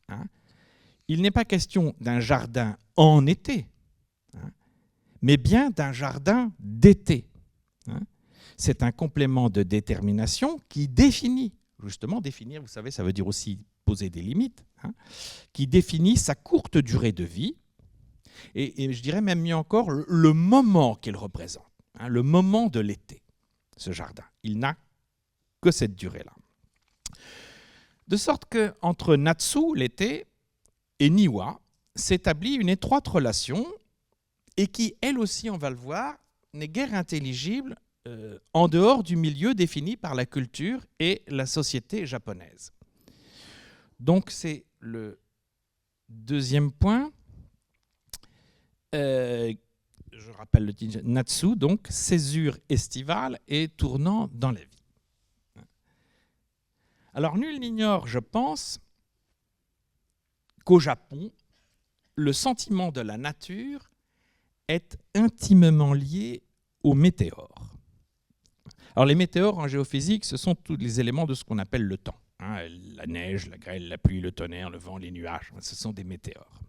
Il n'est pas question d'un jardin en été, mais bien d'un jardin d'été. C'est un complément de détermination qui définit, justement définir, vous savez, ça veut dire aussi poser des limites, qui définit sa courte durée de vie, et je dirais même mieux encore le moment qu'il représente, le moment de l'été, ce jardin. Il n'a que cette durée-là. De sorte qu'entre Natsu, l'été, et Niwa s'établit une étroite relation et qui, elle aussi, on va le voir, n'est guère intelligible en dehors du milieu défini par la culture et la société japonaise. Donc c'est le deuxième point. Je rappelle le titre, Natsu, donc césure estivale et tournant dans la vie. Alors nul n'ignore, je pense, qu'au Japon, le sentiment de la nature est intimement lié aux météores. Alors les météores en géophysique, ce sont tous les éléments de ce qu'on appelle le temps. La neige, la grêle, la pluie, le tonnerre, le vent, les nuages, ce sont des météores.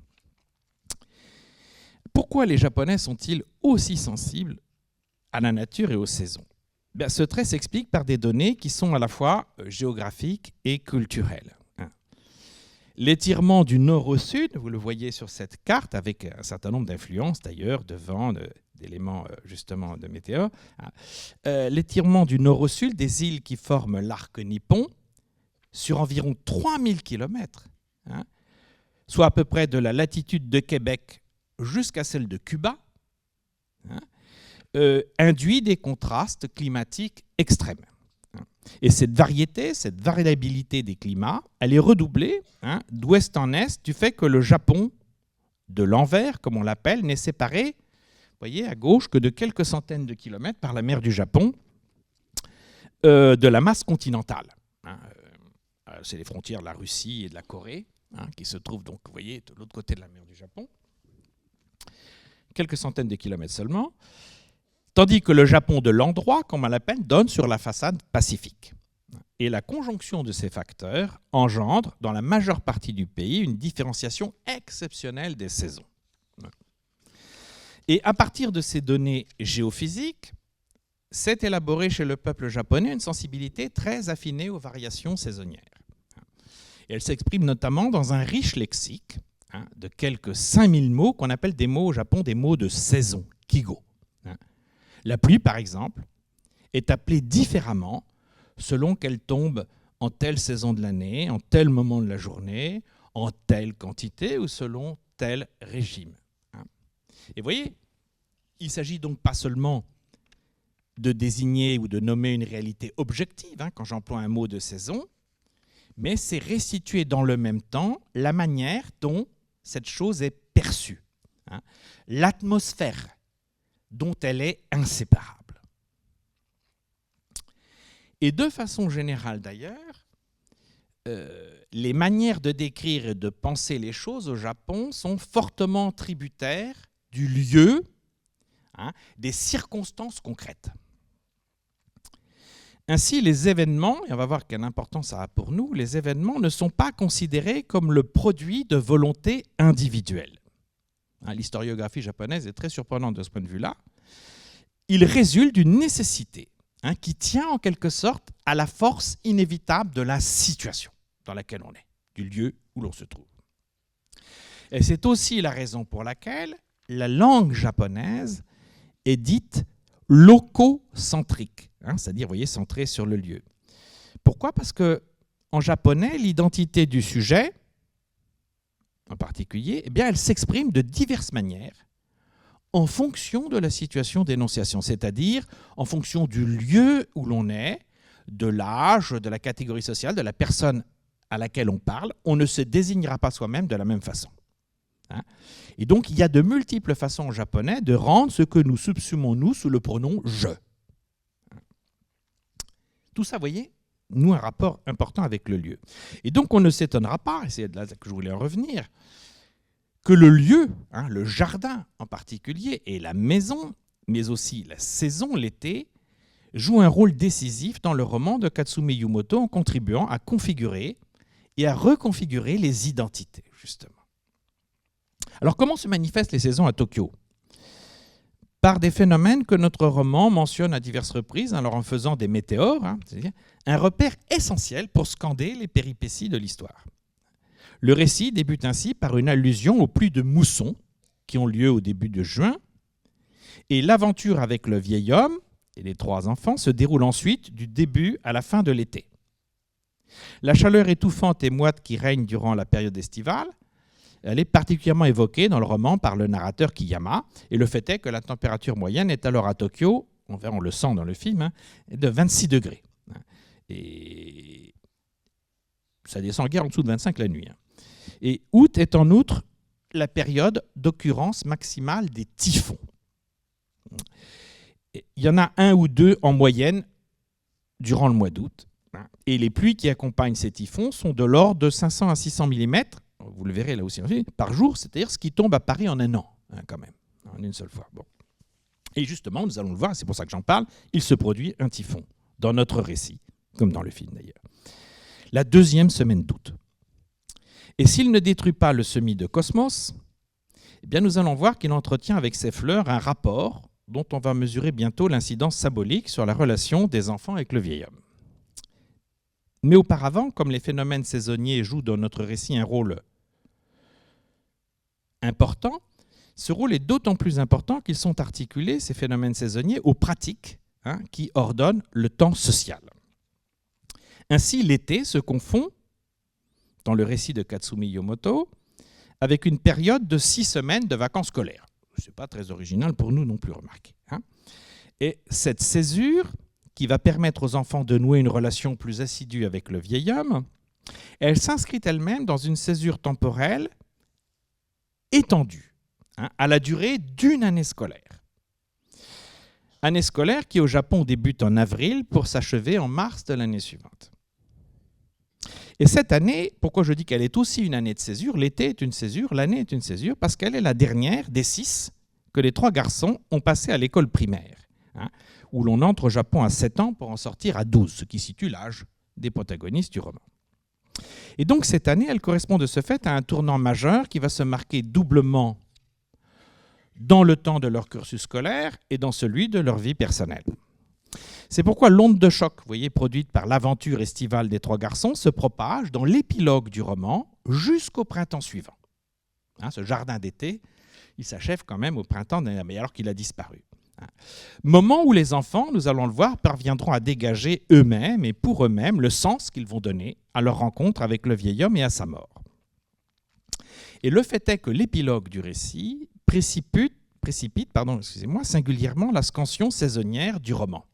Pourquoi les Japonais sont-ils aussi sensibles à la nature et aux saisons ? Bien, ce trait s'explique par des données qui sont à la fois géographid'étiques et culturelles. L'étirement du nord au sud, vous le voyez sur cette carte, avec un certain nombre d'influences d'ailleurs, de vent, d'éléments justement de météo. L'étirement du nord au sud des îles qui forment l'arc nippon sur environ 3000 km, soit à peu près de la latitude de Québec jusqu'à celle de Cuba, induit des contrastes climatiques extrêmes. Et cette variété, cette variabilité des climats, elle est redoublée d'ouest en est du fait que le Japon, de l'envers, comme on l'appelle, n'est séparé, vous voyez, à gauche, que de quelques centaines de kilomètres par la mer du Japon, de la masse continentale. C'est les frontières de la Russie et de la Corée, qui se trouvent donc, vous voyez, de l'autre côté de la mer du Japon. Quelques centaines de kilomètres seulement. Tandis que le Japon de l'endroit, comme on l'appelle, donne sur la façade pacifique. Et la conjonction de ces facteurs engendre, dans la majeure partie du pays, une différenciation exceptionnelle des saisons. Et à partir de ces données géophysiques, s'est élaborée chez le peuple japonais une sensibilité très affinée aux variations saisonnières. Et elle s'exprime notamment dans un riche lexique de quelques 5000 mots qu'on appelle des mots au Japon, des mots de saison, kigo. La pluie, par exemple, est appelée différemment selon qu'elle tombe en telle saison de l'année, en tel moment de la journée, en telle quantité ou selon tel régime. Et vous voyez, il ne s'agit donc pas seulement de désigner ou de nommer une réalité objective, quand j'emploie un mot de saison, mais c'est restituer dans le même temps la manière dont cette chose est perçue, l'atmosphère dont elle est inséparable. Et de façon générale d'ailleurs, les manières de décrire et de penser les choses au Japon sont fortement tributaires du lieu, des circonstances concrètes. Ainsi, les événements, et on va voir quelle importance ça a pour nous, les événements ne sont pas considérés comme le produit de volonté individuelle. L'historiographie japonaise est très surprenante de ce point de vue-là. Il résulte d'une nécessité qui tient en quelque sorte à la force inévitable de la situation dans laquelle on est, du lieu où l'on se trouve. Et c'est aussi la raison pour laquelle la langue japonaise est dite lococentrique, c'est-à-dire, vous voyez, centrée sur le lieu. Pourquoi ? Parce qu'en japonais, l'identité du sujet, en particulier, elle s'exprime de diverses manières en fonction de la situation d'énonciation, c'est-à-dire en fonction du lieu où l'on est, de l'âge, de la catégorie sociale, de la personne à laquelle on parle. On ne se désignera pas soi-même de la même façon. Et donc, il y a de multiples façons en japonais de rendre ce que nous subsumons, nous, sous le pronom « je ». Tout ça, vous voyez, noue un rapport important avec le lieu. Et donc, on ne s'étonnera pas, et c'est de là que je voulais en revenir, que le lieu, le jardin en particulier, et la maison, mais aussi la saison, l'été, jouent un rôle décisif dans le roman de Katsumi Yumoto en contribuant à configurer et à reconfigurer les identités, justement. Alors, comment se manifestent les saisons à Tokyo ? Par des phénomènes que notre roman mentionne à diverses reprises, alors en faisant des météores, c'est-à-dire un repère essentiel pour scander les péripéties de l'histoire. Le récit débute ainsi par une allusion aux pluies de mousson qui ont lieu au début de juin, et l'aventure avec le vieil homme et les 3 enfants se déroule ensuite du début à la fin de l'été. La chaleur étouffante et moite qui règne durant la période estivale, elle est particulièrement évoquée dans le roman par le narrateur Kiyama, et le fait est que la température moyenne est alors à Tokyo, on le sent dans le film, de 26 degrés. Et ça descend guère en dessous de 25 la nuit. Et août est en outre la période d'occurrence maximale des typhons. Il y en a 1 ou 2 en moyenne durant le mois d'août. Et les pluies qui accompagnent ces typhons sont de l'ordre de 500 à 600 mm, vous le verrez là aussi, par jour, c'est-à-dire ce qui tombe à Paris en un an, quand même, en une seule fois. Bon. Et justement, nous allons le voir, c'est pour ça que j'en parle, il se produit un typhon, dans notre récit, comme dans le film d'ailleurs. La 2e semaine d'août. Et s'il ne détruit pas le semis de Cosmos, Eh bien, nous allons voir qu'il entretient avec ces fleurs un rapport dont on va mesurer bientôt l'incidence symbolique sur la relation des enfants avec le vieil homme. Mais auparavant, comme les phénomènes saisonniers jouent dans notre récit un rôle important, ce rôle est d'autant plus important qu'ils sont articulés, ces phénomènes saisonniers, aux pratiques qui ordonnent le temps social. Ainsi, l'été se confond, dans le récit de Katsumi Yomoto, avec une période de 6 semaines de vacances scolaires. Ce n'est pas très original pour nous non plus, remarquez. Et cette césure, qui va permettre aux enfants de nouer une relation plus assidue avec le vieil homme, elle s'inscrit elle-même dans une césure temporelle étendue, à la durée d'une année scolaire. Année scolaire qui, au Japon, débute en avril pour s'achever en mars de l'année suivante. Et cette année, pourquoi je dis qu'elle est aussi une année de césure, l'été est une césure, l'année est une césure, parce qu'elle est la dernière des 6 que les 3 garçons ont passé à l'école primaire, où l'on entre au Japon à 7 ans pour en sortir à 12, ce qui situe l'âge des protagonistes du roman. Et donc cette année, elle correspond de ce fait à un tournant majeur qui va se marquer doublement dans le temps de leur cursus scolaire et dans celui de leur vie personnelle. C'est pourquoi l'onde de choc, vous voyez, produite par l'aventure estivale des 3 garçons, se propage dans l'épilogue du roman jusqu'au printemps suivant. Ce jardin d'été, il s'achève quand même au printemps, mais alors qu'il a disparu. Moment où les enfants, nous allons le voir, parviendront à dégager eux-mêmes et pour eux-mêmes le sens qu'ils vont donner à leur rencontre avec le vieil homme et à sa mort. Et le fait est que l'épilogue du récit précipite, singulièrement la scansion saisonnière du roman.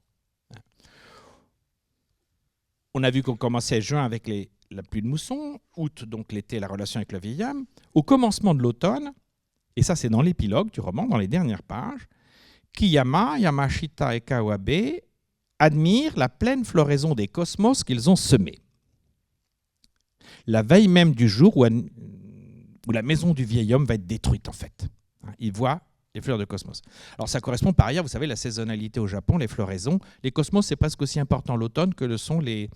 On a vu qu'on commençait juin avec la pluie de mousson, août, donc l'été, la relation avec le vieil homme. Au commencement de l'automne, et ça c'est dans l'épilogue du roman, dans les dernières pages, Kiyama, Yamashita et Kawabe admirent la pleine floraison des cosmos qu'ils ont semés. La veille même du jour où la maison du vieil homme va être détruite, en fait. Ils voient les fleurs de cosmos. Alors ça correspond par ailleurs, vous savez, la saisonnalité au Japon, les floraisons. Les cosmos, c'est presque aussi important l'automne que le sont les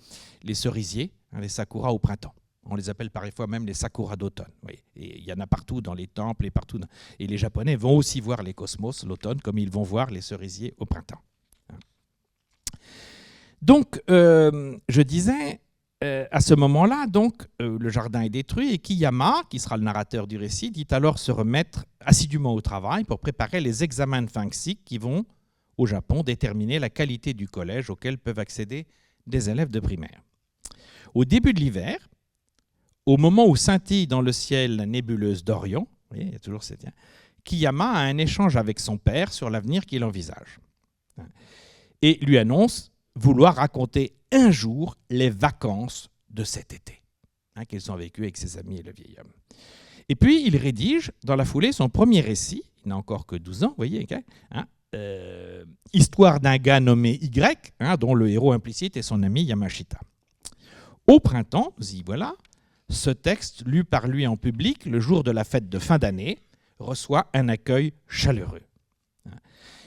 cerisiers, les sakuras au printemps. On les appelle parfois même les sakuras d'automne. Oui. Et il y en a partout dans les temples et partout. Et les Japonais vont aussi voir les cosmos l'automne comme ils vont voir les cerisiers au printemps. Donc, je disais, à ce moment-là, donc, le jardin est détruit et Kiyama, qui sera le narrateur du récit, dit alors se remettre assidûment au travail pour préparer les examens de fin de cycle qui vont, au Japon, déterminer la qualité du collège auquel peuvent accéder des élèves de primaire. Au début de l'hiver, au moment où scintille dans le ciel la nébuleuse d'Orion, vous voyez, il y a toujours cette... Kiyama a un échange avec son père sur l'avenir qu'il envisage. Et lui annonce vouloir raconter un jour les vacances de cet été, qu'ils ont vécu avec ses amis et le vieil homme. Et puis, il rédige dans la foulée son premier récit, il n'a encore que 12 ans, vous voyez, Histoire d'un gars nommé Y, dont le héros implicite est son ami Yamashita. Au printemps, nous y voilà, ce texte, lu par lui en public le jour de la fête de fin d'année, reçoit un accueil chaleureux.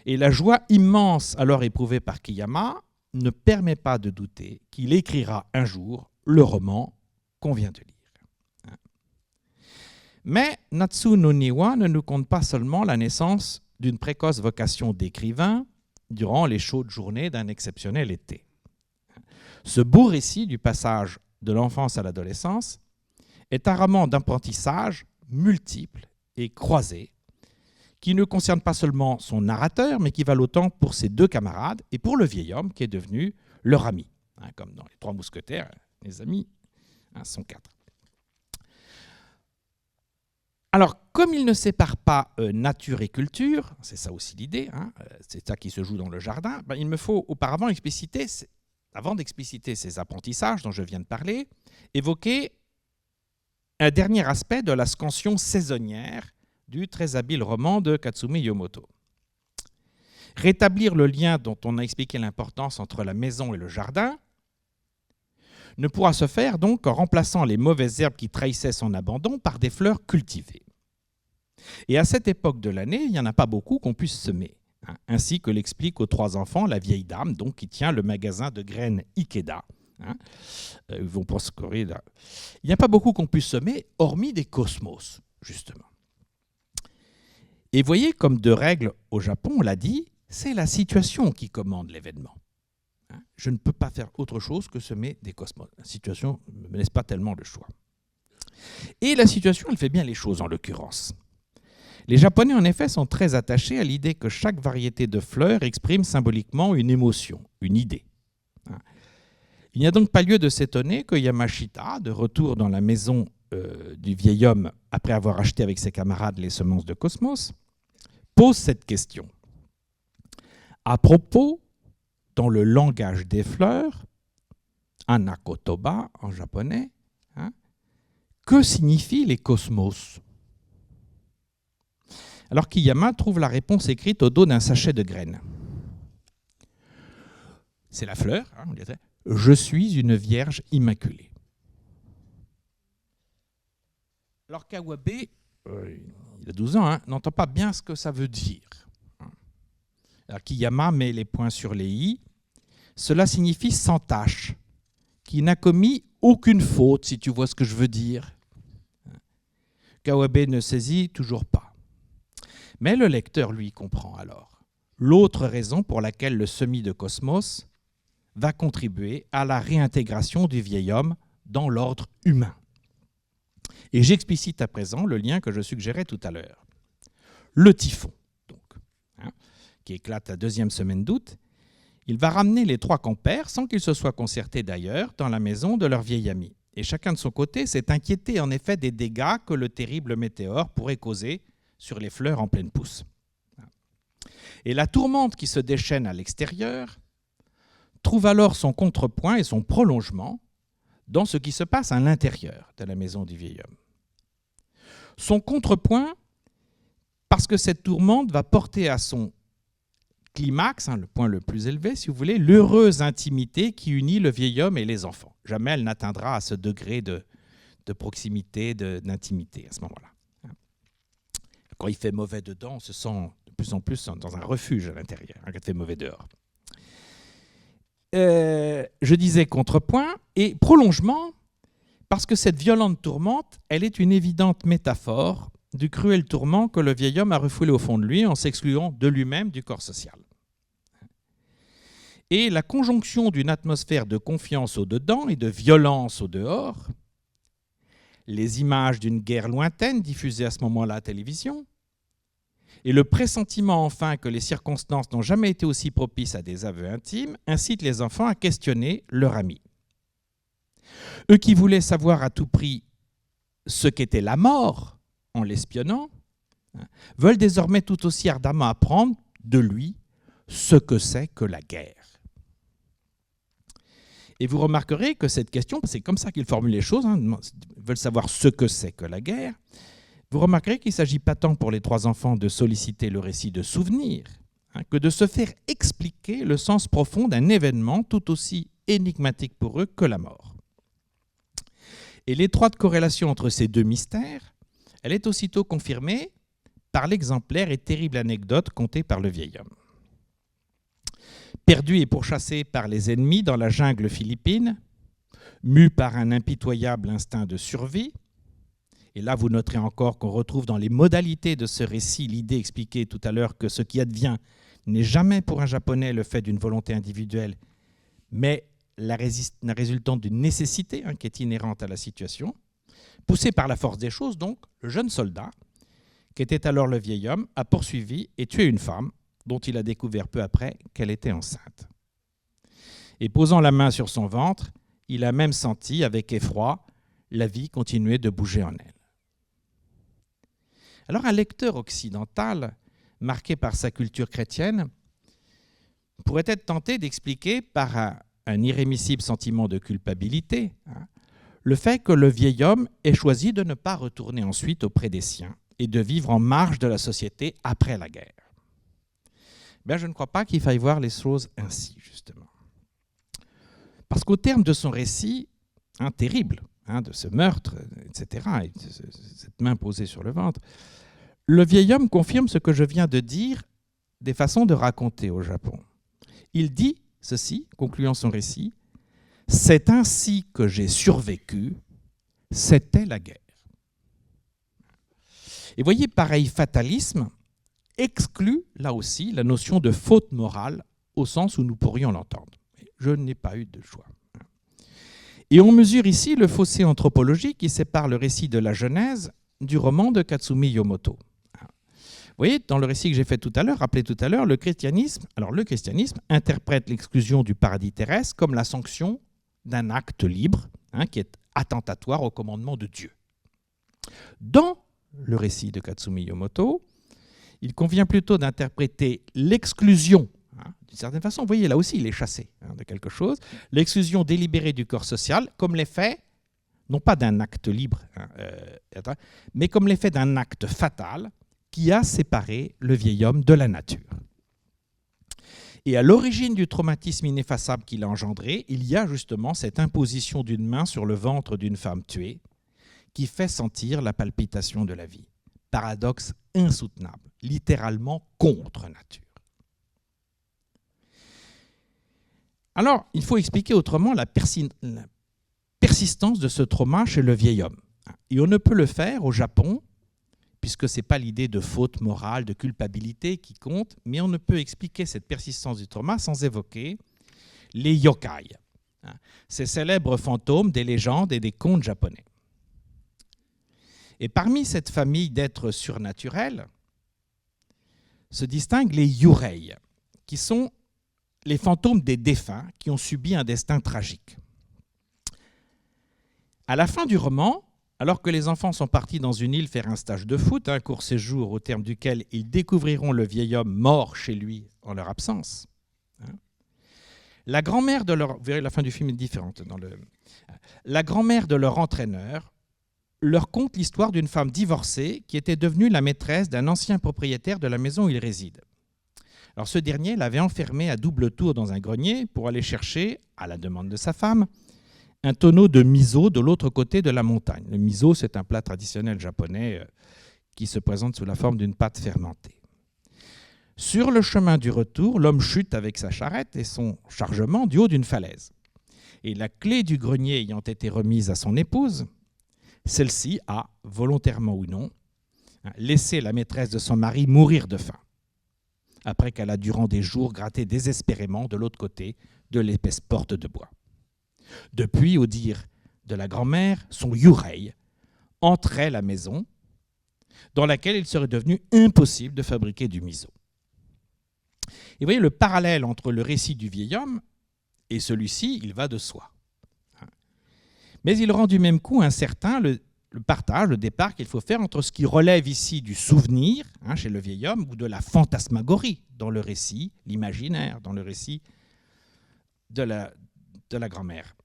Et la joie immense alors éprouvée par Kiyama ne permet pas de douter qu'il écrira un jour le roman qu'on vient de lire. Mais Natsu no Niwa ne nous conte pas seulement la naissance d'une précoce vocation d'écrivain durant les chaudes journées d'un exceptionnel été. Ce beau récit du passage de l'enfance à l'adolescence est un roman d'apprentissage multiple et croisé qui ne concerne pas seulement son narrateur, mais qui valent autant pour ses 2 camarades et pour le vieil homme qui est devenu leur ami. Comme dans les 3 mousquetaires, les amis sont 4. Alors, comme il ne sépare pas nature et culture, c'est ça aussi l'idée, c'est ça qui se joue dans le jardin, il me faut auparavant expliciter, avant d'expliciter ces apprentissages dont je viens de parler, évoquer un dernier aspect de la scansion saisonnière du très habile roman de Katsumi Yomoto. Rétablir le lien dont on a expliqué l'importance entre la maison et le jardin ne pourra se faire donc qu'en remplaçant les mauvaises herbes qui trahissaient son abandon par des fleurs cultivées. Et à cette époque de l'année, il n'y en a pas beaucoup qu'on puisse semer, ainsi que l'explique aux 3 enfants la vieille dame donc, qui tient le magasin de graines Ikeda. Ils vont procurer là. Il n'y a pas beaucoup qu'on puisse semer, hormis des cosmos, justement. Et voyez, comme de règle au Japon, on l'a dit, c'est la situation qui commande l'événement. Je ne peux pas faire autre chose que semer des cosmos. La situation ne me laisse pas tellement le choix. Et la situation, elle fait bien les choses en l'occurrence. Les Japonais, en effet, sont très attachés à l'idée que chaque variété de fleurs exprime symboliquement une émotion, une idée. Il n'y a donc pas lieu de s'étonner que Yamashita, de retour dans la maison du vieil homme après avoir acheté avec ses camarades les semences de cosmos, pose cette question. À propos, dans le langage des fleurs, anakotoba en japonais, que signifient les cosmos? Alors Kiyama trouve la réponse écrite au dos d'un sachet de graines. C'est la fleur, on dirait. Je suis une vierge immaculée. Alors Kawabe, il a 12 ans, n'entend pas bien ce que ça veut dire. Alors Kiyama met les points sur les i. Cela signifie sans tache, qui n'a commis aucune faute, si tu vois ce que je veux dire. Kawabe ne saisit toujours pas. Mais le lecteur, lui, comprend alors l'autre raison pour laquelle le semis de cosmos va contribuer à la réintégration du vieil homme dans l'ordre humain. Et j'explicite à présent le lien que je suggérais tout à l'heure. Le typhon, donc, qui éclate la deuxième semaine d'août, il va ramener les 3 compères, sans qu'ils se soient concertés d'ailleurs, dans la maison de leur vieil ami. Et chacun de son côté s'est inquiété en effet des dégâts que le terrible météore pourrait causer sur les fleurs en pleine pousse. Et la tourmente qui se déchaîne à l'extérieur trouve alors son contrepoint et son prolongement dans ce qui se passe à l'intérieur de la maison du vieil homme. Son contrepoint, parce que cette tourmente va porter à son climax, le point le plus élevé, si vous voulez, l'heureuse intimité qui unit le vieil homme et les enfants. Jamais elle n'atteindra à ce degré de proximité, d'intimité à ce moment-là. Quand il fait mauvais dedans, on se sent de plus en plus dans un refuge à l'intérieur, quand il fait mauvais dehors. Je disais contrepoint et prolongement, parce que cette violente tourmente, elle est une évidente métaphore du cruel tourment que le vieil homme a refoulé au fond de lui en s'excluant de lui-même du corps social. Et la conjonction d'une atmosphère de confiance au dedans et de violence au dehors, les images d'une guerre lointaine diffusées à ce moment-là à la télévision, et le pressentiment enfin que les circonstances n'ont jamais été aussi propices à des aveux intimes, incitent les enfants à questionner leur ami. Eux qui voulaient savoir à tout prix ce qu'était la mort en l'espionnant, veulent désormais tout aussi ardemment apprendre de lui ce que c'est que la guerre. Et vous remarquerez que cette question, c'est comme ça qu'ils formulent les choses, ils veulent savoir ce que c'est que la guerre. Vous remarquerez qu'il ne s'agit pas tant pour les 3 enfants de solliciter le récit de souvenirs, que de se faire expliquer le sens profond d'un événement tout aussi énigmatique pour eux que la mort. Et l'étroite corrélation entre ces 2 mystères, elle est aussitôt confirmée par l'exemplaire et terrible anecdote contée par le vieil homme. Perdu et pourchassé par les ennemis dans la jungle philippine, mu par un impitoyable instinct de survie, et là vous noterez encore qu'on retrouve dans les modalités de ce récit l'idée expliquée tout à l'heure que ce qui advient n'est jamais pour un Japonais le fait d'une volonté individuelle, mais la résultante d'une nécessité qui est inhérente à la situation. Poussé par la force des choses, donc, le jeune soldat, qui était alors le vieil homme, a poursuivi et tué une femme dont il a découvert peu après qu'elle était enceinte. Et posant la main sur son ventre, il a même senti, avec effroi, la vie continuer de bouger en elle. Alors un lecteur occidental, marqué par sa culture chrétienne, pourrait être tenté d'expliquer par un irrémissible sentiment de culpabilité le fait que le vieil homme ait choisi de ne pas retourner ensuite auprès des siens et de vivre en marge de la société après la guerre. Ben, je ne crois pas qu'il faille voir les choses ainsi, justement. Parce qu'au terme de son récit, terrible, de ce meurtre, etc., et de cette main posée sur le ventre, le vieil homme confirme ce que je viens de dire des façons de raconter au Japon. Il dit ceci, concluant son récit, « C'est ainsi que j'ai survécu, c'était la guerre. » Et voyez, pareil fatalisme exclut, là aussi, la notion de faute morale au sens où nous pourrions l'entendre. Je n'ai pas eu de choix. Et on mesure ici le fossé anthropologique qui sépare le récit de la Genèse du roman de Katsumi Yomoto. Vous voyez, dans le récit que j'ai fait tout à l'heure, rappelé tout à l'heure, le christianisme interprète l'exclusion du paradis terrestre comme la sanction d'un acte libre, qui est attentatoire au commandement de Dieu. Dans le récit de Katsumi Yomoto, il convient plutôt d'interpréter l'exclusion, d'une certaine façon, vous voyez, là aussi, il est chassé de quelque chose, l'exclusion délibérée du corps social comme l'effet, non pas d'un acte libre, mais comme l'effet d'un acte fatal qui a séparé le vieil homme de la nature. Et à l'origine du traumatisme ineffaçable qu'il a engendré, il y a justement cette imposition d'une main sur le ventre d'une femme tuée qui fait sentir la palpitation de la vie. Paradoxe insoutenable, littéralement contre nature. Alors, il faut expliquer autrement la persistance de ce trauma chez le vieil homme. Et on ne peut le faire au Japon, puisque ce n'est pas l'idée de faute morale, de culpabilité qui compte, mais on ne peut expliquer cette persistance du trauma sans évoquer les yokai, ces célèbres fantômes des légendes et des contes japonais. Et parmi cette famille d'êtres surnaturels se distinguent les yurei, qui sont les fantômes des défunts qui ont subi un destin tragique. À la fin du roman, alors que les enfants sont partis dans une île faire un stage de foot, un court séjour au terme duquel ils découvriront le vieil homme mort chez lui en leur absence, la grand-mère de leur... Vous verrez, la fin du film est différente. La grand-mère de leur entraîneur leur conte l'histoire d'une femme divorcée qui était devenue la maîtresse d'un ancien propriétaire de la maison où il réside. Alors ce dernier l'avait enfermée à double tour dans un grenier pour aller chercher, à la demande de sa femme, un tonneau de miso de l'autre côté de la montagne. Le miso, c'est un plat traditionnel japonais qui se présente sous la forme d'une pâte fermentée. Sur le chemin du retour, l'homme chute avec sa charrette et son chargement du haut d'une falaise. Et la clé du grenier ayant été remise à son épouse, celle-ci a, volontairement ou non, laissé la maîtresse de son mari mourir de faim, après qu'elle a durant des jours gratté désespérément de l'autre côté de l'épaisse porte de bois. Depuis, au dire de la grand-mère, son yurei entrait la maison dans laquelle il serait devenu impossible de fabriquer du miso. Et vous voyez, le parallèle entre le récit du vieil homme et celui-ci, il va de soi. Mais il rend du même coup incertain le partage, le départ qu'il faut faire entre ce qui relève ici du souvenir, chez le vieil homme, ou de la fantasmagorie dans le récit, l'imaginaire, dans le récit de la grand-mère.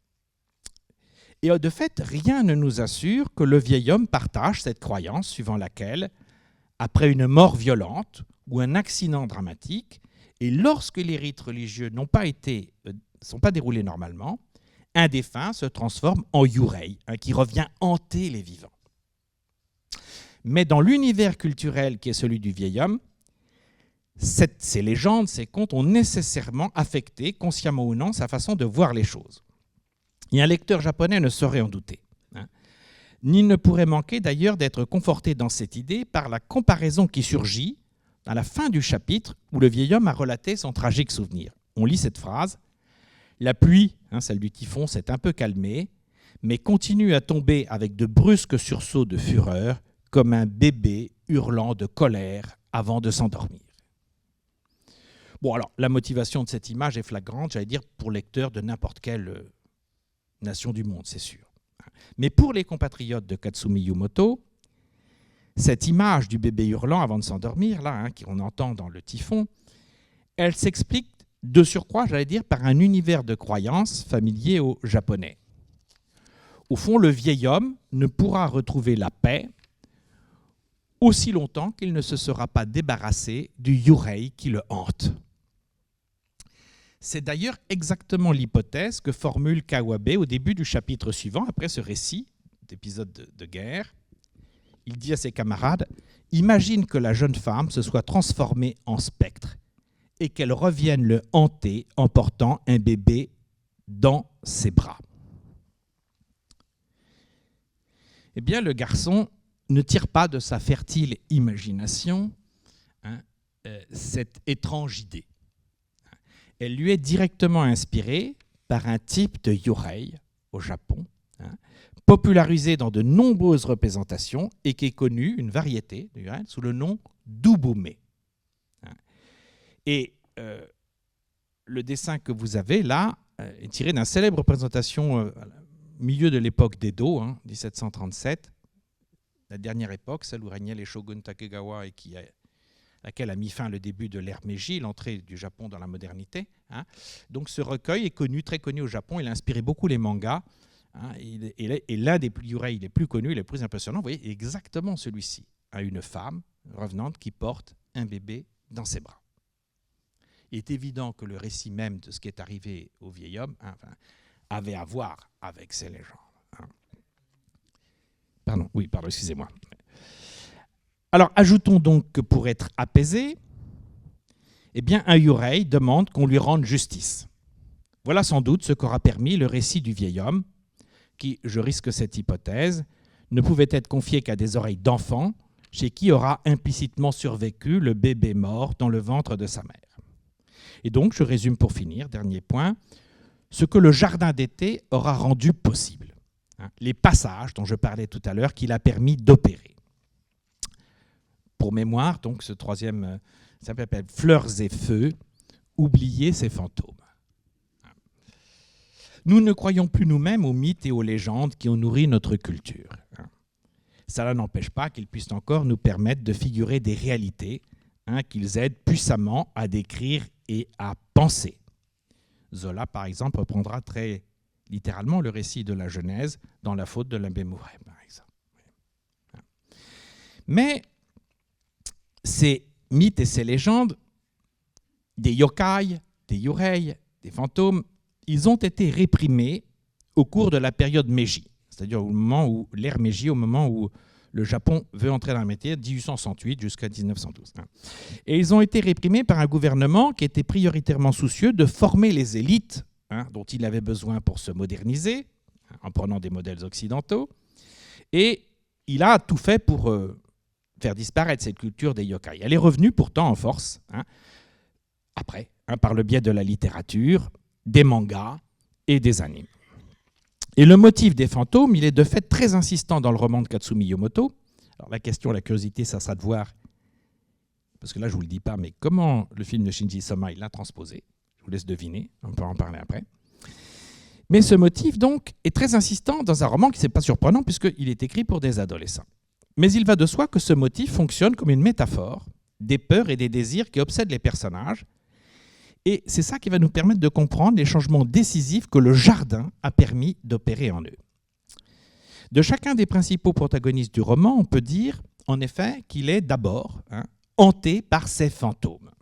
Et de fait, rien ne nous assure que le vieil homme partage cette croyance suivant laquelle, après une mort violente ou un accident dramatique, et lorsque les rites religieux ne sont pas déroulés normalement, un défunt se transforme en yurei, qui revient hanter les vivants. Mais dans l'univers culturel qui est celui du vieil homme, ces légendes, ces contes ont nécessairement affecté, consciemment ou non, sa façon de voir les choses. Et un lecteur japonais ne saurait en douter. Ni ne pourrait manquer d'ailleurs d'être conforté dans cette idée par la comparaison qui surgit à la fin du chapitre où le vieil homme a relaté son tragique souvenir. On lit cette phrase: « La pluie, celle du typhon, s'est un peu calmée, mais continue à tomber avec de brusques sursauts de fureur, comme un bébé hurlant de colère avant de s'endormir. » Bon, alors, la motivation de cette image est flagrante, j'allais dire, pour lecteur de n'importe quelle nation du monde, c'est sûr. Mais pour les compatriotes de Katsumi Yomoto, cette image du bébé hurlant avant de s'endormir, là, qu'on entend dans le typhon, elle s'explique de surcroît, j'allais dire, par un univers de croyances familier aux Japonais. Au fond, le vieil homme ne pourra retrouver la paix aussi longtemps qu'il ne se sera pas débarrassé du yurei qui le hante. C'est d'ailleurs exactement l'hypothèse que formule Kawabe au début du chapitre suivant, après ce récit d'épisode de guerre. Il dit à ses camarades « Imagine que la jeune femme se soit transformée en spectre et qu'elle revienne le hanter en portant un bébé dans ses bras. » Eh bien, le garçon ne tire pas de sa fertile imagination cette étrange idée. Elle lui est directement inspirée par un type de yurei au Japon, popularisé dans de nombreuses représentations et qui est connu, une variété de yurei, sous le nom d'ubume. Et le dessin que vous avez là est tiré d'une célèbre représentation au milieu de l'époque d'Edo, 1737, la dernière époque, celle où régnaient les shoguns Takegawa et laquelle a mis fin le début de l'ère Meiji, l'entrée du Japon dans la modernité. Donc ce recueil est connu, très connu au Japon, il a inspiré beaucoup les mangas, et l'un des yurei les plus connus, les plus impressionnants, vous voyez, exactement celui-ci, une femme revenante qui porte un bébé dans ses bras. Il est évident que le récit même de ce qui est arrivé au vieil homme avait à voir avec ces légendes. Pardon, excusez-moi. Alors, ajoutons donc que pour être apaisé, un yurei demande qu'on lui rende justice. Voilà sans doute ce qu'aura permis le récit du vieil homme, qui, je risque cette hypothèse, ne pouvait être confié qu'à des oreilles d'enfant, chez qui aura implicitement survécu le bébé mort dans le ventre de sa mère. Et donc, je résume pour finir, dernier point, ce que le jardin d'été aura rendu possible. Les passages dont je parlais tout à l'heure qu'il a permis d'opérer. Pour mémoire, donc, ce troisième, ça s'appelle Fleurs et feux, oublier ces fantômes. Nous ne croyons plus nous-mêmes aux mythes et aux légendes qui ont nourri notre culture. Cela n'empêche pas qu'ils puissent encore nous permettre de figurer des réalités, qu'ils aident puissamment à décrire et à penser. Zola, par exemple, reprendra très littéralement le récit de la Genèse dans La faute de l'abbé Mouret, par exemple. Mais ces mythes et ces légendes, des yokai, des yurei, des fantômes, ils ont été réprimés au cours de la période Meiji, c'est-à-dire au moment où l'ère Meiji, au moment où le Japon veut entrer dans la matière, 1868 jusqu'à 1912. Et ils ont été réprimés par un gouvernement qui était prioritairement soucieux de former les élites dont il avait besoin pour se moderniser, en prenant des modèles occidentaux. Et il a tout fait pour faire disparaître cette culture des yokai. Elle est revenue pourtant en force, après, par le biais de la littérature, des mangas et des animes. Et le motif des fantômes, il est de fait très insistant dans le roman de Katsumi Yomoto. Alors la question, la curiosité, ça sera de voir, parce que là je ne vous le dis pas, mais comment le film de Shinji Soma, il l'a transposé. Je vous laisse deviner, on peut en parler après. Mais ce motif, donc, est très insistant dans un roman qui n'est pas surprenant puisqu'il est écrit pour des adolescents. Mais il va de soi que ce motif fonctionne comme une métaphore des peurs et des désirs qui obsèdent les personnages. Et c'est ça qui va nous permettre de comprendre les changements décisifs que le jardin a permis d'opérer en eux. De chacun des principaux protagonistes du roman, on peut dire, en effet, qu'il est d'abord hanté par ces fantômes.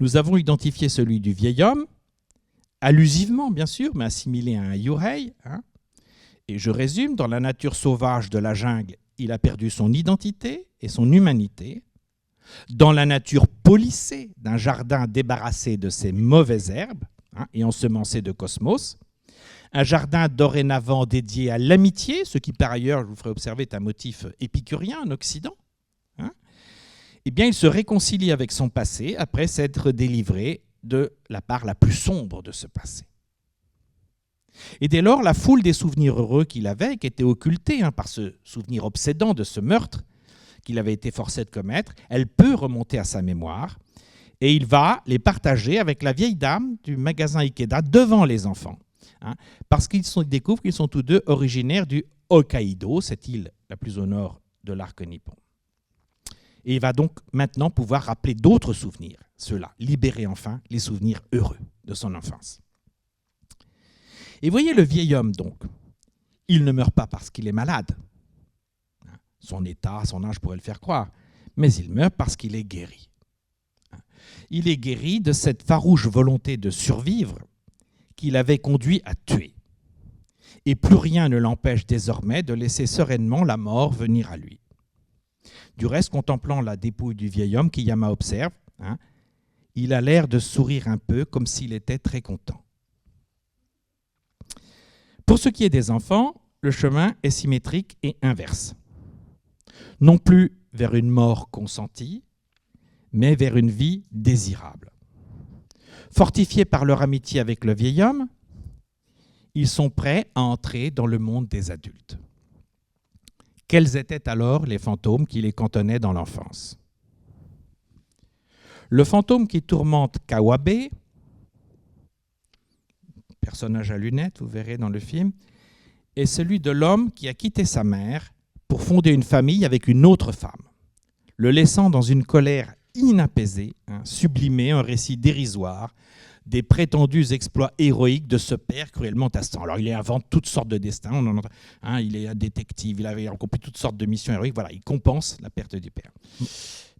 Nous avons identifié celui du vieil homme, allusivement bien sûr, mais assimilé à un yurei. Et je résume, dans la nature sauvage de la jungle, il a perdu son identité et son humanité. Dans la nature policée d'un jardin débarrassé de ses mauvaises herbes et ensemencé de cosmos, un jardin dorénavant dédié à l'amitié, ce qui par ailleurs, je vous ferai observer, est un motif épicurien en Occident, eh bien, il se réconcilie avec son passé après s'être délivré de la part la plus sombre de ce passé. Et dès lors, la foule des souvenirs heureux qu'il avait, qui étaient occultés par ce souvenir obsédant de ce meurtre qu'il avait été forcé de commettre, elle peut remonter à sa mémoire et il va les partager avec la vieille dame du magasin Ikeda devant les enfants, parce qu'ils découvrent qu'ils sont tous deux originaires du Hokkaido, cette île la plus au nord de l'arc nippon. Et il va donc maintenant pouvoir rappeler d'autres souvenirs, ceux-là, libérer enfin les souvenirs heureux de son enfance. Et voyez le vieil homme donc, il ne meurt pas parce qu'il est malade. Son état, son âge pourrait le faire croire, mais il meurt parce qu'il est guéri. Il est guéri de cette farouche volonté de survivre qui l'avait conduit à tuer. Et plus rien ne l'empêche désormais de laisser sereinement la mort venir à lui. Du reste, contemplant la dépouille du vieil homme, Kiyama observe, il a l'air de sourire un peu comme s'il était très content. Pour ce qui est des enfants, le chemin est symétrique et inverse. Non plus vers une mort consentie, mais vers une vie désirable. Fortifiés par leur amitié avec le vieil homme, ils sont prêts à entrer dans le monde des adultes. Quels étaient alors les fantômes qui les cantonnaient dans l'enfance? Le fantôme qui tourmente Kawabe, personnage à lunettes, vous verrez dans le film, est celui de l'homme qui a quitté sa mère pour fonder une famille avec une autre femme, le laissant dans une colère inapaisée, sublimé un récit dérisoire des prétendus exploits héroïques de ce père cruellement tastant. Alors il invente toutes sortes de destins, il est un détective, il avait accompli toutes sortes de missions héroïques, voilà, il compense la perte du père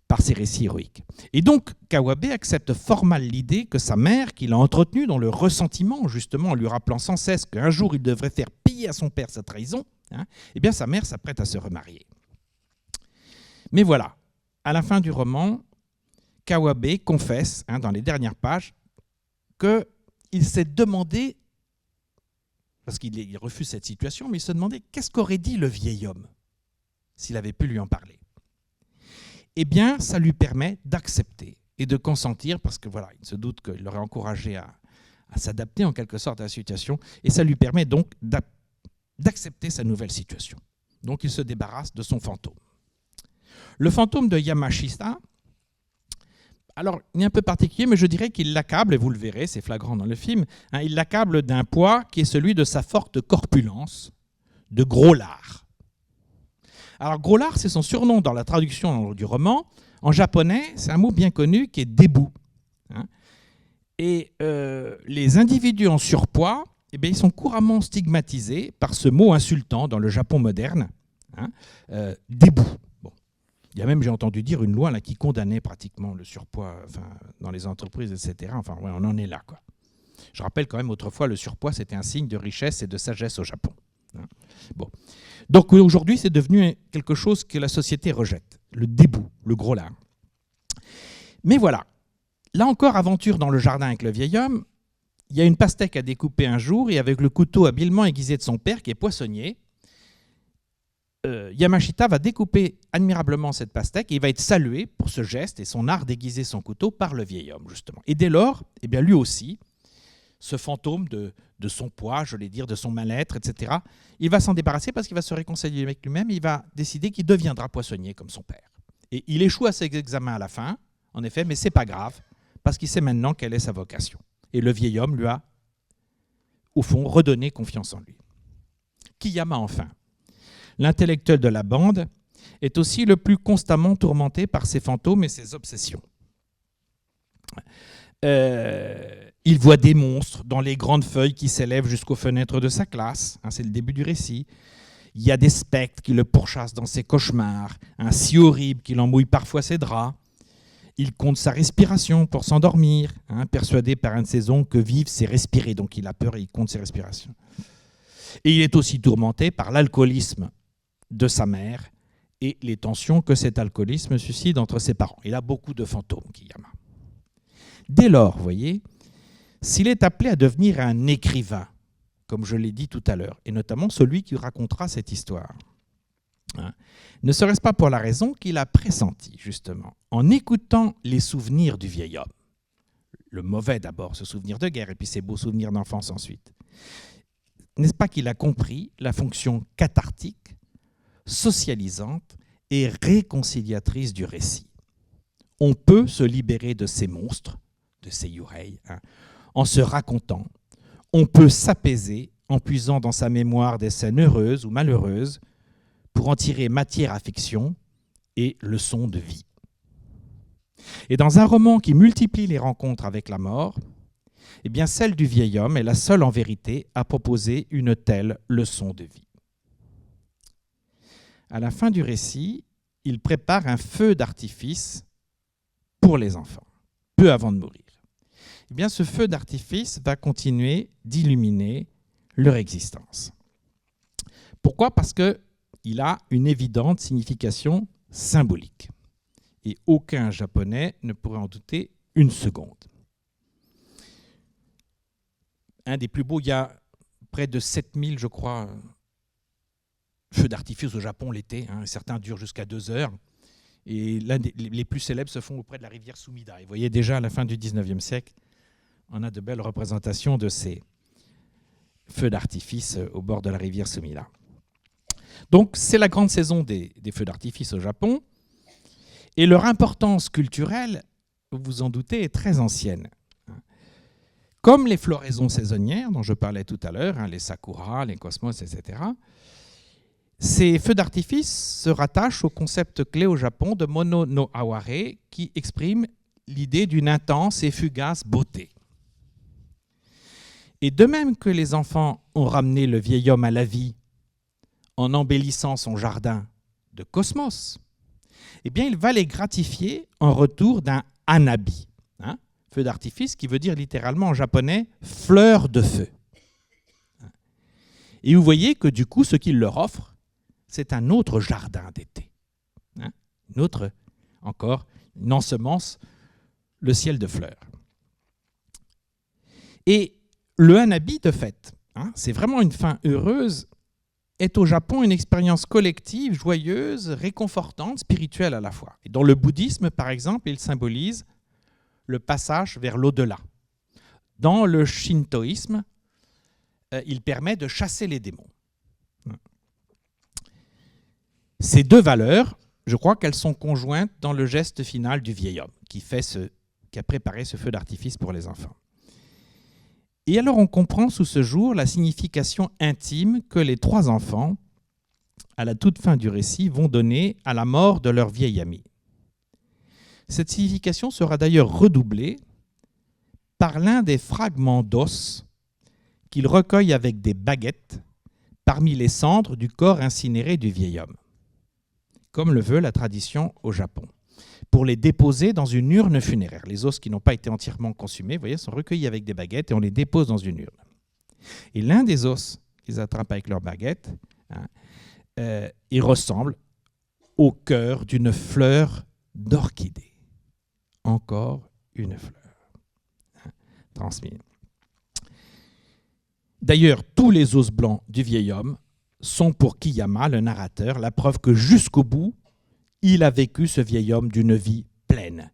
par ses récits héroïques. Et donc Kawabe accepte fort mal l'idée que sa mère, qu'il a entretenue dans le ressentiment, justement en lui rappelant sans cesse qu'un jour il devrait faire payer à son père sa trahison, eh bien sa mère s'apprête à se remarier. Mais voilà, à la fin du roman, Kawabe confesse, dans les dernières pages, qu'il s'est demandé, parce qu'il refuse cette situation, mais il se demandait qu'est-ce qu'aurait dit le vieil homme s'il avait pu lui en parler. Eh bien, ça lui permet d'accepter et de consentir, parce que voilà, il se doute qu'il l'aurait encouragé à s'adapter en quelque sorte à la situation, et ça lui permet donc d'accepter sa nouvelle situation. Donc il se débarrasse de son fantôme. Le fantôme de Yamashita, alors il est un peu particulier, mais je dirais qu'il l'accable, et vous le verrez, c'est flagrant dans le film, il l'accable d'un poids qui est celui de sa forte corpulence, de gros lard. Alors gros lard, c'est son surnom dans la traduction du roman. En japonais, c'est un mot bien connu qui est debu. Et les individus en surpoids, eh bien, ils sont couramment stigmatisés par ce mot insultant dans le Japon moderne, debu. Bon. Il y a même, j'ai entendu dire, une loi là, qui condamnait pratiquement le surpoids dans les entreprises, etc. Enfin, ouais, on en est là, quoi. Je rappelle quand même, autrefois, le surpoids, c'était un signe de richesse et de sagesse au Japon. Bon. Donc aujourd'hui, c'est devenu quelque chose que la société rejette, le débou, le gros lard. Mais voilà, là encore, aventure dans le jardin avec le vieil homme. Il y a une pastèque à découper un jour, et avec le couteau habilement aiguisé de son père, qui est poissonnier, Yamashita va découper admirablement cette pastèque, et il va être salué pour ce geste et son art d'aiguiser son couteau par le vieil homme, justement. Et dès lors, eh bien, lui aussi, ce fantôme de son poids, je vais dire, de son mal-être, etc., il va s'en débarrasser parce qu'il va se réconcilier avec lui-même, il va décider qu'il deviendra poissonnier comme son père. Et il échoue à ses examens à la fin, en effet, mais c'est pas grave, parce qu'il sait maintenant quelle est sa vocation. Et le vieil homme lui a, au fond, redonné confiance en lui. Kiyama, enfin, l'intellectuel de la bande, est aussi le plus constamment tourmenté par ses fantômes et ses obsessions. Il voit des monstres dans les grandes feuilles qui s'élèvent jusqu'aux fenêtres de sa classe. C'est le début du récit. Il y a des spectres qui le pourchassent dans ses cauchemars, si horribles qu'il en mouille parfois ses draps. Il compte sa respiration pour s'endormir, persuadé par un de ses oncles que vivre, c'est respirer. Donc il a peur et il compte ses respirations. Et il est aussi tourmenté par l'alcoolisme de sa mère et les tensions que cet alcoolisme suscite entre ses parents. Il a beaucoup de fantômes, Kiyama. Dès lors, vous voyez, s'il est appelé à devenir un écrivain, comme je l'ai dit tout à l'heure, et notamment celui qui racontera cette histoire, ne serait-ce pas pour la raison qu'il a pressenti, justement, en écoutant les souvenirs du vieil homme, le mauvais d'abord, ce souvenir de guerre, et puis ses beaux souvenirs d'enfance ensuite, n'est-ce pas qu'il a compris la fonction cathartique, socialisante et réconciliatrice du récit? On peut se libérer de ces monstres, de ces yurei, en se racontant. On peut s'apaiser en puisant dans sa mémoire des scènes heureuses ou malheureuses pour en tirer matière à fiction et leçon de vie. Et dans un roman qui multiplie les rencontres avec la mort, eh bien celle du vieil homme est la seule en vérité à proposer une telle leçon de vie. À la fin du récit, il prépare un feu d'artifice pour les enfants, peu avant de mourir. Eh bien, ce feu d'artifice va continuer d'illuminer leur existence. Pourquoi ? Parce qu'il a une évidente signification symbolique. Et aucun Japonais ne pourrait en douter une seconde. Un des plus beaux, il y a près de 7000, je crois, feux d'artifice au Japon l'été. Certains durent jusqu'à 2 heures. Et l'un les plus célèbres se font auprès de la rivière Sumida. Et vous voyez déjà à la fin du 19e siècle, on a de belles représentations de ces feux d'artifice au bord de la rivière Sumida. Donc c'est la grande saison des feux d'artifice au Japon. Et leur importance culturelle, vous vous en doutez, est très ancienne. Comme les floraisons saisonnières dont je parlais tout à l'heure, les sakuras, les cosmos, etc., ces feux d'artifice se rattachent au concept clé au Japon de Mono no Aware, qui exprime l'idée d'une intense et fugace beauté. Et de même que les enfants ont ramené le vieil homme à la vie en embellissant son jardin de cosmos, eh bien, il va les gratifier en retour d'un hanabi, feu d'artifice qui veut dire littéralement en japonais « fleur de feu ». Et vous voyez que du coup, ce qu'il leur offre, c'est un autre jardin d'été. Une autre, encore, une ensemence, le ciel de fleurs. Et le hanabi, de fait, c'est vraiment une fin heureuse, est au Japon une expérience collective, joyeuse, réconfortante, spirituelle à la fois. Et dans le bouddhisme, par exemple, il symbolise le passage vers l'au-delà. Dans le shintoïsme, il permet de chasser les démons. Ces deux valeurs, je crois qu'elles sont conjointes dans le geste final du vieil homme qui a préparé ce feu d'artifice pour les enfants. Et alors on comprend sous ce jour la signification intime que les trois enfants, à la toute fin du récit, vont donner à la mort de leur vieil ami. Cette signification sera d'ailleurs redoublée par l'un des fragments d'os qu'ils recueillent avec des baguettes parmi les cendres du corps incinéré du vieil homme, comme le veut la tradition au Japon, pour les déposer dans une urne funéraire. Les os qui n'ont pas été entièrement consumés, vous voyez, sont recueillis avec des baguettes et on les dépose dans une urne. Et l'un des os qu'ils attrapent avec leurs baguettes, il ressemble au cœur d'une fleur d'orchidée. Encore une fleur transmise. D'ailleurs, tous les os blancs du vieil homme sont pour Kiyama, le narrateur, la preuve que jusqu'au bout, il a vécu ce vieil homme d'une vie pleine.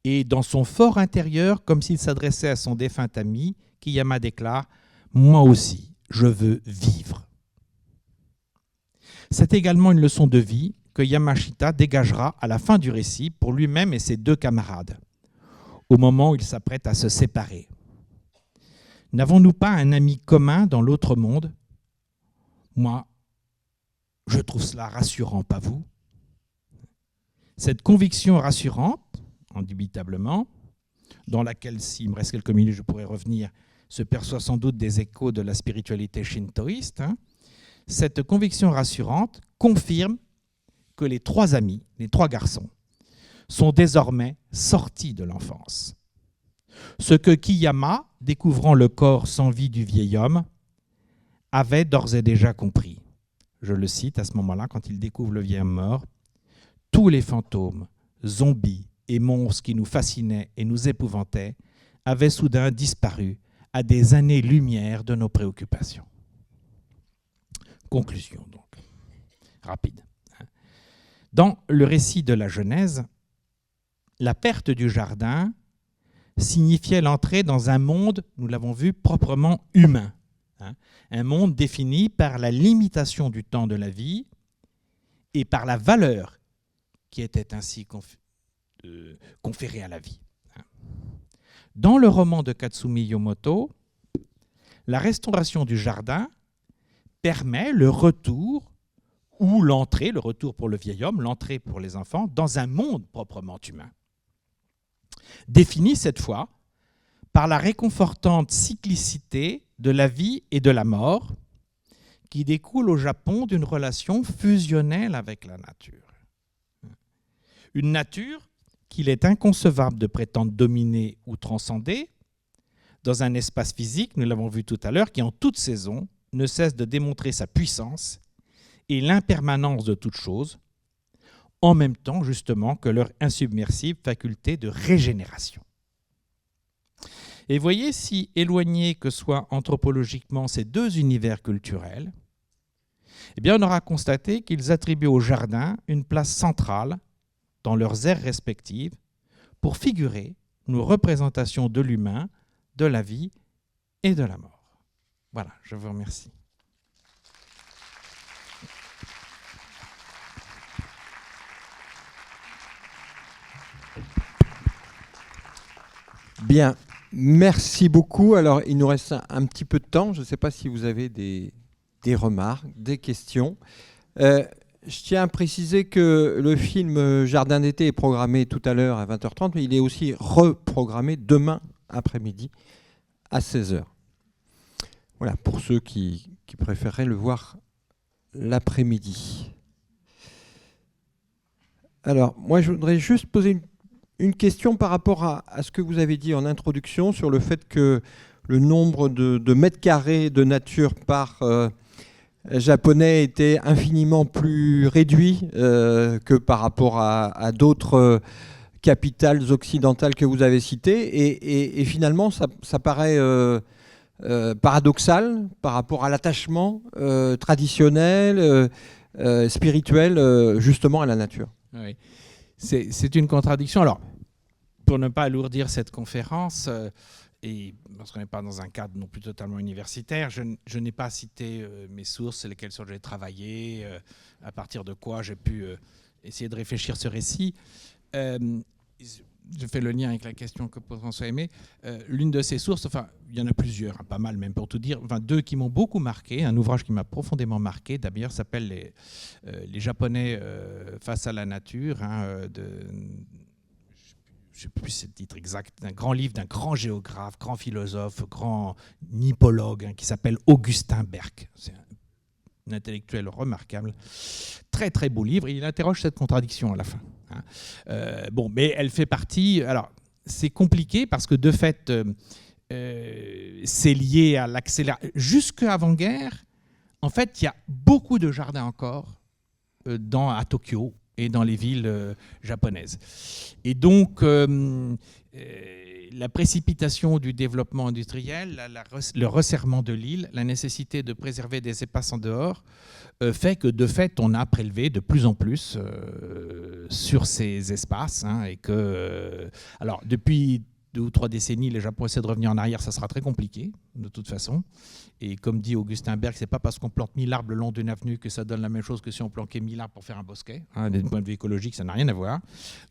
Et dans son fort intérieur, comme s'il s'adressait à son défunt ami, Kiyama déclare « Moi aussi, je veux vivre ». C'est également une leçon de vie que Yamashita dégagera à la fin du récit pour lui-même et ses deux camarades, au moment où ils s'apprêtent à se séparer. N'avons-nous pas un ami commun dans l'autre monde ? Moi, je trouve cela rassurant, pas vous ? Cette conviction rassurante, indubitablement, dans laquelle, s'il me reste quelques minutes, je pourrais revenir, se perçoit sans doute des échos de la spiritualité shintoïste, cette conviction rassurante confirme que les trois amis, les trois garçons, sont désormais sortis de l'enfance. Ce que Kiyama, découvrant le corps sans vie du vieil homme, avait d'ores et déjà compris. Je le cite à ce moment-là, quand il découvre le vieil homme mort, « Tous les fantômes, zombies et monstres qui nous fascinaient et nous épouvantaient avaient soudain disparu à des années-lumière de nos préoccupations. » Conclusion, donc, rapide. Dans le récit de la Genèse, la perte du jardin signifiait l'entrée dans un monde, nous l'avons vu, proprement humain. Un monde défini par la limitation du temps de la vie et par la valeur qui était ainsi conférée à la vie. Dans le roman de Katsumi Yomoto, la restauration du jardin permet le retour ou l'entrée, le retour pour le vieil homme, l'entrée pour les enfants, dans un monde proprement humain. Défini cette fois par la réconfortante cyclicité de la vie et de la mort qui découle au Japon d'une relation fusionnelle avec la nature. Une nature qu'il est inconcevable de prétendre dominer ou transcender dans un espace physique, nous l'avons vu tout à l'heure, qui en toute saison ne cesse de démontrer sa puissance et l'impermanence de toute chose, en même temps justement que leur insubmersible faculté de régénération. Et voyez, si éloignés que soient anthropologiquement ces deux univers culturels, eh bien on aura constaté qu'ils attribuent au jardin une place centrale dans leurs aires respectives pour figurer nos représentations de l'humain, de la vie et de la mort. Voilà, je vous remercie. Bien, merci beaucoup. Alors, il nous reste un petit peu de temps. Je ne sais pas si vous avez des remarques, des questions. Je tiens à préciser que le film Jardin d'été est programmé tout à l'heure à 20h30, mais il est aussi reprogrammé demain après-midi à 16h. Voilà, pour ceux qui préféreraient le voir l'après-midi. Alors, moi, je voudrais juste poser une question par rapport à ce que vous avez dit en introduction sur le fait que le nombre de mètres carrés de nature par japonais était infiniment plus réduit que par rapport à d'autres capitales occidentales que vous avez citées. Et finalement, ça paraît paradoxal par rapport à l'attachement traditionnel, spirituel, justement à la nature. Oui. C'est une contradiction. Alors, pour ne pas alourdir cette conférence, et parce qu'on n'est pas dans un cadre non plus totalement universitaire, je n'ai pas cité mes sources, sur lesquelles j'ai travaillé, à partir de quoi j'ai pu essayer de réfléchir ce récit. Je fais le lien avec la question que pose François-Aimé. L'une de ces sources, enfin, il y en a plusieurs, hein, pas mal même pour tout dire, enfin, deux qui m'ont beaucoup marqué. Un ouvrage qui m'a profondément marqué, d'ailleurs, s'appelle les Japonais face à la nature, hein, je ne sais plus ce titre exact, d'un grand livre d'un grand géographe, grand philosophe, grand nippologue, hein, qui s'appelle Augustin Berg. C'est un intellectuel remarquable. Très, très beau livre. Et il interroge cette contradiction à la fin. Hein. Bon, mais elle fait partie... Alors, c'est compliqué parce que, de fait, c'est lié à l'accélération. Jusqu'avant-guerre, en fait, il y a beaucoup de jardins encore à Tokyo et dans les villes japonaises. Et donc, la précipitation du développement industriel, le resserrement de l'île, la nécessité de préserver des espaces en dehors, fait que, de fait, on a prélevé de plus en plus sur ces espaces. Hein, et que, alors, depuis 2 ou 3 décennies, les Japonais essaient de revenir en arrière, ça sera très compliqué, de toute façon. Et comme dit Augustin Berg, c'est pas parce qu'on plante 1000 arbres le long d'une avenue que ça donne la même chose que si on planquait 1000 arbres pour faire un bosquet. Hein, d'un point de vue écologique, ça n'a rien à voir.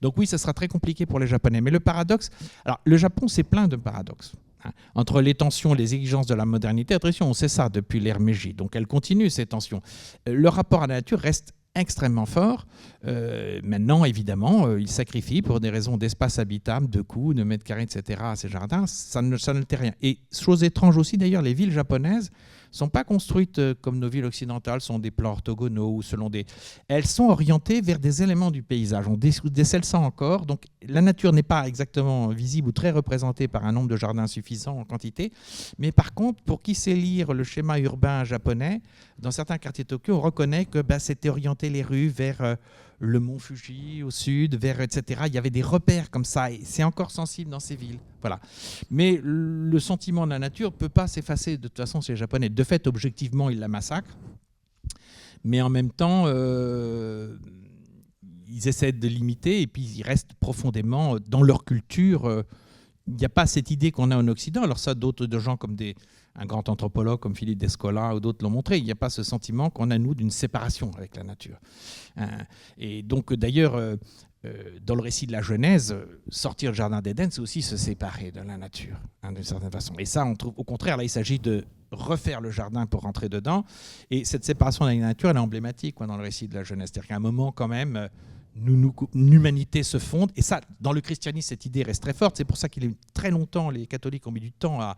Donc oui, ça sera très compliqué pour les Japonais. Mais le paradoxe... Alors, le Japon, c'est plein de paradoxes. Hein, entre les tensions, les exigences de la modernité, attention, on sait ça depuis l'ère Meiji. Donc elle continue, ces tensions. Le rapport à la nature reste extrêmement fort. Maintenant, évidemment, il sacrifie pour des raisons d'espace habitable, de coûts, de mètres carrés, etc. à ces jardins. Ça ne tait rien. Et chose étrange aussi, d'ailleurs, les villes japonaises ne sont pas construites comme nos villes occidentales, sont des plans orthogonaux ou selon des... Elles sont orientées vers des éléments du paysage. On décèle ça encore. Donc la nature n'est pas exactement visible ou très représentée par un nombre de jardins suffisant en quantité. Mais par contre, pour qui sait lire le schéma urbain japonais, dans certains quartiers de Tokyo, on reconnaît que c'était orienté les rues vers le mont Fuji au sud, vers etc. Il y avait des repères comme ça, et c'est encore sensible dans ces villes. Voilà. Mais le sentiment de la nature ne peut pas s'effacer de toute façon chez les Japonais. De fait, objectivement, ils la massacrent, mais en même temps, ils essaient de limiter, et puis ils restent profondément dans leur culture. Il n'y a pas cette idée qu'on a en Occident. Alors ça, d'autres gens comme un grand anthropologue comme Philippe Descola ou d'autres l'ont montré. Il n'y a pas ce sentiment qu'on a, nous, d'une séparation avec la nature. Et donc, d'ailleurs, dans le récit de la Genèse, sortir du Jardin d'Éden, c'est aussi se séparer de la nature, hein, d'une certaine façon. Et ça, on trouve, au contraire, là, il s'agit de refaire le jardin pour rentrer dedans. Et cette séparation de la nature, elle est emblématique dans le récit de la Genèse. C'est-à-dire qu'à un moment, quand même... l'humanité se fonde, et ça, dans le christianisme, cette idée reste très forte. C'est pour ça qu'il est très longtemps, les catholiques ont mis du temps à...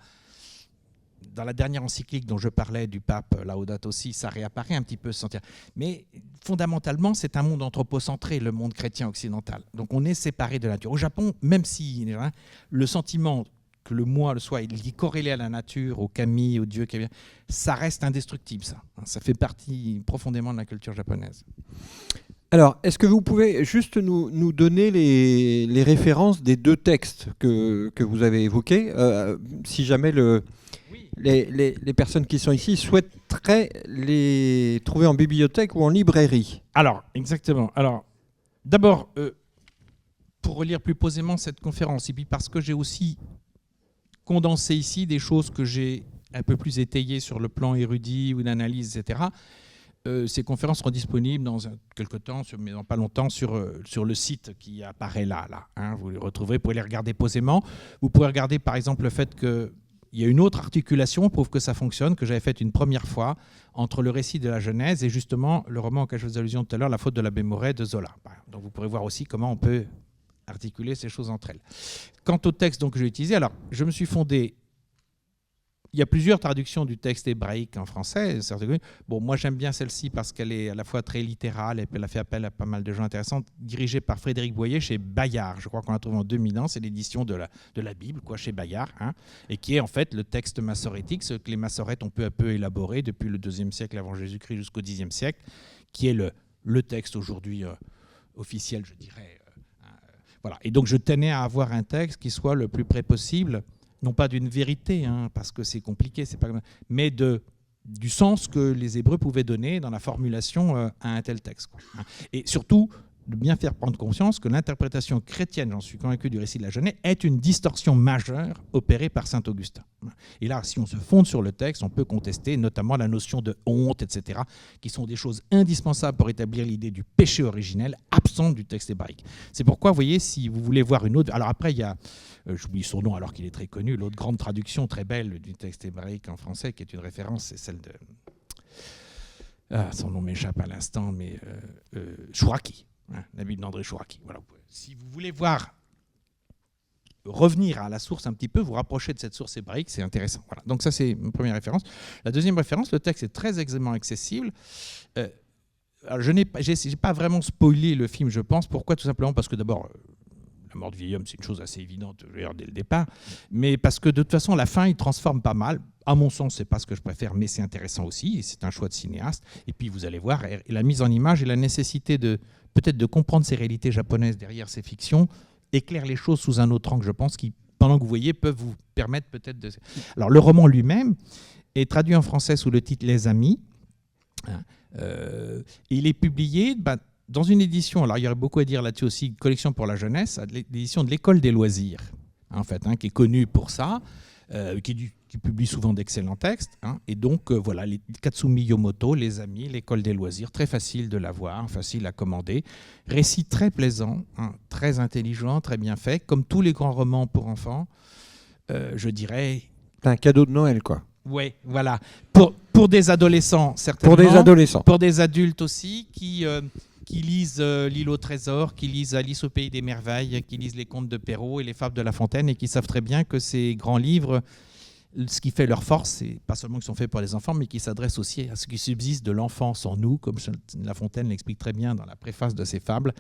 Dans la dernière encyclique dont je parlais du pape Laudato Si, ça réapparaît un petit peu, se sentir. Mais fondamentalement, c'est un monde anthropocentré, le monde chrétien occidental. Donc on est séparé de la nature. Au Japon, même si le sentiment que le moi, le soi, il est corrélé à la nature, au kami, au dieu, ça reste indestructible, ça. Ça fait partie profondément de la culture japonaise. Alors, est-ce que vous pouvez juste nous donner les références des 2 textes que vous avez évoqués, si jamais les personnes qui sont ici souhaiteraient les trouver en bibliothèque ou en librairie? Alors, exactement. Alors, d'abord, pour relire plus posément cette conférence, et puis parce que j'ai aussi condensé ici des choses que j'ai un peu plus étayées sur le plan érudit ou d'analyse, etc. Ces conférences seront disponibles dans quelque temps, mais dans pas longtemps, sur le site qui apparaît là. Hein. Vous les retrouverez, vous pouvez les regarder posément. Vous pouvez regarder par exemple le fait qu'il y a une autre articulation, prouve que ça fonctionne, que j'avais faite une première fois, entre le récit de la Genèse et justement le roman auquel je faisais allusion tout à l'heure, La faute de l'abbé Mouret de Zola. Donc vous pourrez voir aussi comment on peut articuler ces choses entre elles. Quant au texte donc, que j'ai utilisé, alors je me suis fondé. Il y a plusieurs traductions du texte hébraïque en français. Bon, moi, j'aime bien celle-ci parce qu'elle est à la fois très littérale et puis elle a fait appel à pas mal de gens intéressants, dirigée par Frédéric Boyer chez Bayard. Je crois qu'on la trouve en 2000 ans. C'est l'édition de la Bible, quoi, chez Bayard, hein, et qui est en fait le texte massorétique, ce que les massorètes ont peu à peu élaboré depuis le IIe siècle avant Jésus-Christ jusqu'au Xe siècle, qui est le texte aujourd'hui officiel, je dirais. Voilà. Et donc, je tenais à avoir un texte qui soit le plus près possible, non pas d'une vérité, hein, parce que c'est compliqué, mais du sens que les Hébreux pouvaient donner dans la formulation à un tel texte. Quoi. Et surtout, de bien faire prendre conscience que l'interprétation chrétienne, j'en suis convaincu, du récit de la Genèse, est une distorsion majeure opérée par saint Augustin. Et là, si on se fonde sur le texte, on peut contester notamment la notion de honte, etc., qui sont des choses indispensables pour établir l'idée du péché originel, absente du texte hébraïque. C'est pourquoi, vous voyez, si vous voulez voir une autre... Alors après, il y a, j'oublie son nom alors qu'il est très connu, l'autre grande traduction très belle du texte hébraïque en français, qui est une référence, c'est celle de... son nom m'échappe à l'instant, mais Chouraki. La Bible d'André Chouraki. Voilà. Si vous voulez revenir à la source un petit peu, vous rapprocher de cette source hébraïque, c'est intéressant. Voilà. Donc ça, c'est une première référence. La deuxième référence, le texte est très aisément accessible. Alors je n'ai pas vraiment spoilé le film, je pense. Pourquoi? Tout simplement parce que d'abord, la mort de vieil homme, c'est une chose assez évidente dès le départ, mais parce que de toute façon, la fin, il transforme pas mal. À mon sens, c'est pas ce que je préfère, mais c'est intéressant aussi, et c'est un choix de cinéaste. Et puis, vous allez voir, la mise en image et la nécessité peut-être de comprendre ces réalités japonaises derrière ces fictions éclaire les choses sous un autre angle, je pense, qui, pendant que vous voyez, peuvent vous permettre peut-être de... Alors, le roman lui-même est traduit en français sous le titre « Les Amis ». Il est publié dans une édition, alors il y aurait beaucoup à dire là-dessus aussi, une collection pour la jeunesse, l'édition de l'École des loisirs, en fait, qui est connue pour ça, qui publie souvent d'excellents textes. Et donc, voilà, les Katsumi Yomoto, Les Amis, l'École des loisirs, très facile de l'avoir, facile à commander. Récit très plaisant, très intelligent, très bien fait, comme tous les grands romans pour enfants, je dirais... C'est un cadeau de Noël, quoi. Oui, voilà. Pour des adolescents, certainement. Pour des adolescents. Pour des adultes aussi, qui lisent L'île au trésor, qui lisent Alice au pays des merveilles, qui lisent les contes de Perrault et les fables de La Fontaine, et qui savent très bien que ces grands livres, ce qui fait leur force, c'est pas seulement qu'ils sont faits pour les enfants, mais qu'ils s'adressent aussi à ce qui subsiste de l'enfance en nous, comme La Fontaine l'explique très bien dans la préface de ses fables,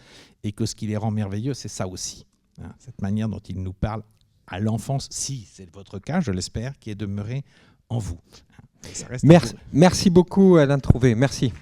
et que ce qui les rend merveilleux, c'est ça aussi. Cette manière dont il nous parle à l'enfance, si c'est votre cas, je l'espère, qui est demeuré en vous. Merci beaucoup Alain Trouvé, merci.